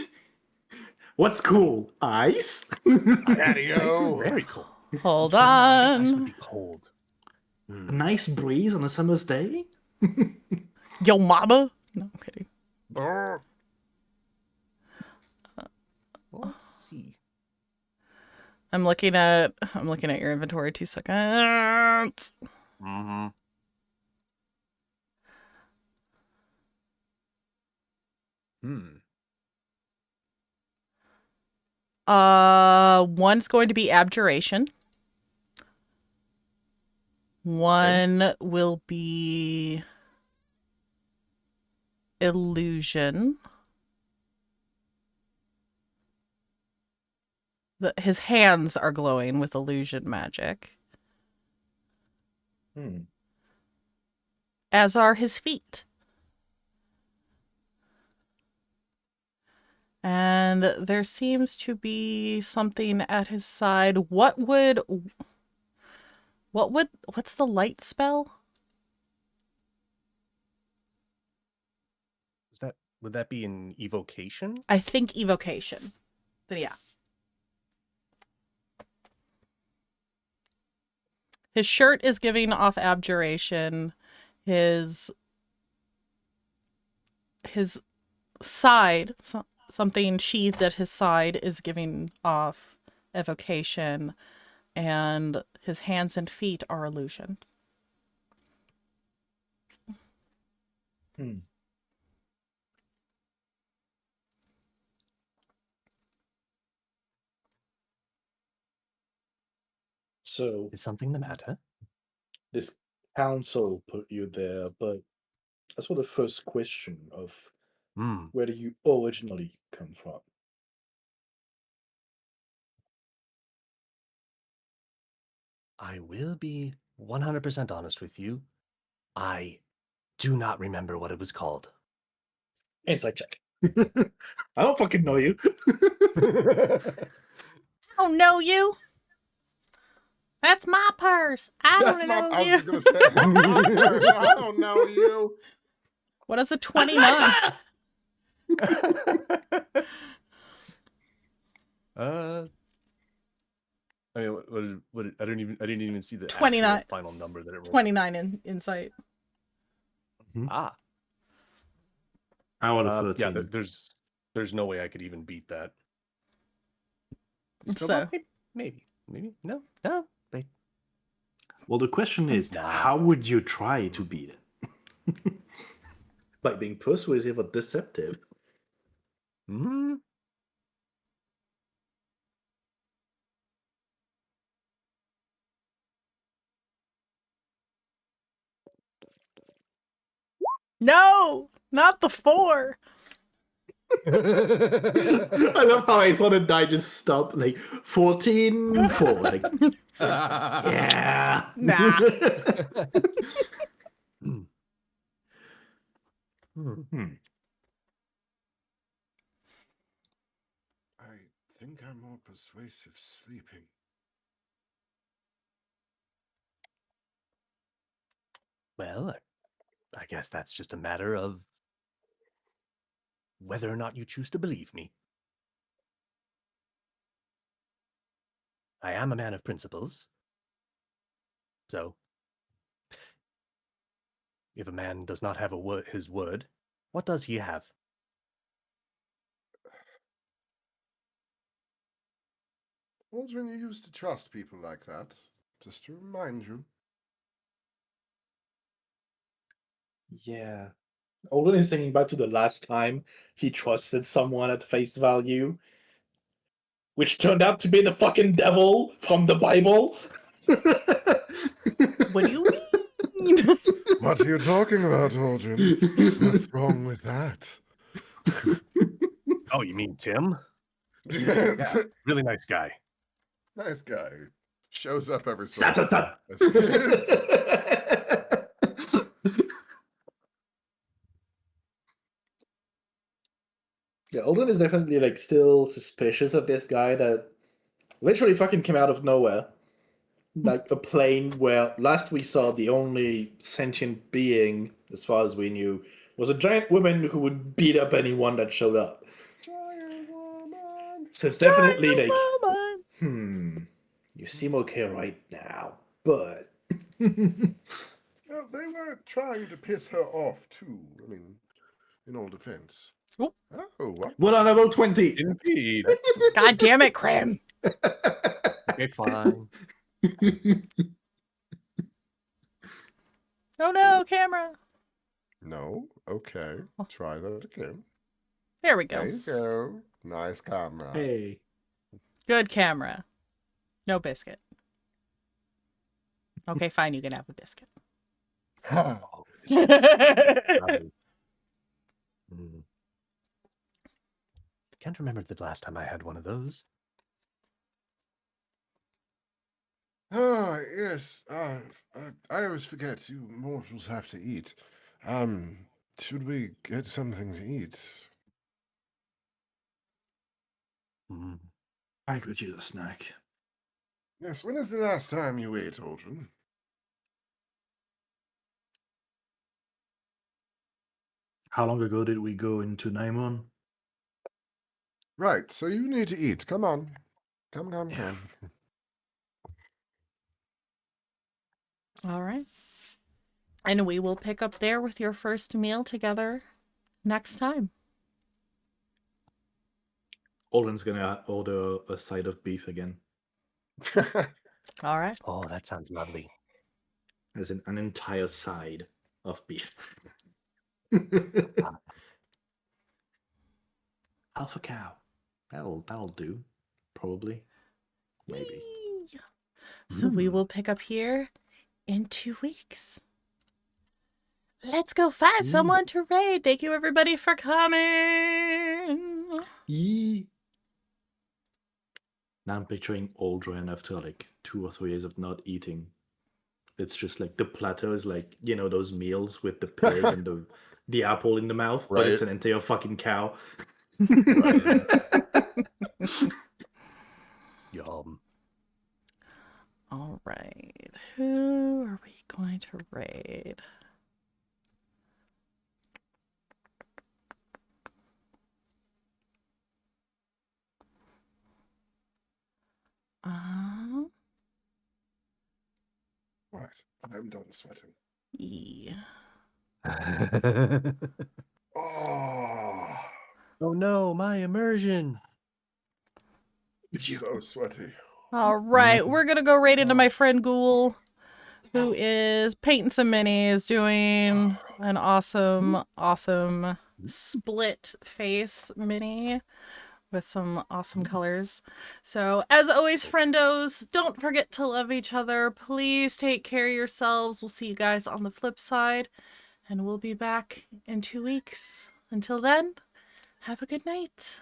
What's cool? Ice? Nice and Yo. very cool. Hold Yeah, no, I guess ice would on. be cold. A nice breeze on a summer's day? Yo, mama. No, I'm kidding. Let's see. I'm looking at your inventory. 2 seconds. Mm-hmm. One's going to be abjuration. One will be illusion. His hands are glowing with illusion magic. As are his feet. And there seems to be something at his side. What's the light spell? Would that be an evocation? I think evocation. But yeah. His shirt is giving off abjuration. His side, something sheathed at his side, is giving off evocation, and his hands and feet are illusion. So, Is something the matter? this council put you there, but that's for the first question of where do you originally come from? I will be 100% honest with you. I do not remember what it was called. Insight check. I don't fucking know you. I don't know you. That's my purse. I don't know I you. was gonna say, I don't know you. What is a 29? I mean, what I didn't even see the 29. actual final number that it rolled. 29 in insight. Ah. I would have Yeah, there's no way I could even beat that. So maybe no. Wait. Well, the question is, how would you try to beat it? By being persuasive or deceptive? no, not the 4. I love how I saw the die just stop, like 14, 4. Like, yeah. Nah. I think I'm more persuasive sleeping. Well, I guess that's just a matter of whether or not you choose to believe me. I am a man of principles. So, if a man does not have his word, what does he have? Aldrin, you used to trust people like that. Just to remind you. Yeah. Alden is thinking back to the last time he trusted someone at face value, which turned out to be the fucking devil from the Bible. What do you mean? What are you talking about, Aldrin? What's wrong with that? Oh, you mean Tim? Yes. Yeah, really nice guy. Nice guy. Shows up every so Stop, stop, stop. Yeah, Alden is definitely like still suspicious of this guy that literally fucking came out of nowhere. Like a plane where last we saw the only sentient being, as far as we knew, was a giant woman who would beat up anyone that showed up. Giant woman. So it's definitely Giant like, woman. you seem okay right now, but Well, they were trying to piss her off too. I mean, in all defense. Oh. Oh, what? we're on level 20. Indeed. God damn it, Cram. Okay, fine. Oh no, camera. No? Okay. Try that again. There we There go. you go. Nice camera. Hey. Good camera. No biscuit. Okay, fine, you can have a biscuit. Oh, right. Can't remember the last time I had one of those. Ah, yes. I always forget you mortals have to eat. Should we get something to eat? I could use a snack. Yes, when is the last time you ate, Aldrin? How long ago did we go into Naimon? Right, so you need to eat. Come on. Come. All right. And we will pick up there with your first meal together next time. Alden's gonna order a side of beef again. All right. Oh, that sounds lovely. As in an entire side of beef. Alpha cow. That'll do. Probably. Maybe. Whee! So we will pick up here in 2 weeks. Let's go find someone to raid. Thank you everybody for coming. Yee. Now I'm picturing Aldrin after like 2 or 3 years of not eating. It's just like the platter is like, you know, those meals with the pig and the apple in the mouth, but it's an entire fucking cow. Right. Yum. All right. Who are we going to raid? Right, I'm done sweating. Yeah. Oh, Oh no, my immersion. so sweaty. All right, we're gonna go right into my friend Ghoul, who is painting some minis, doing an awesome split face mini with some awesome colors. So, as always, friendos, don't forget to love each other. Please take care of yourselves. We'll see you guys on the flip side, and we'll be back in 2 weeks. Until then, have a good night.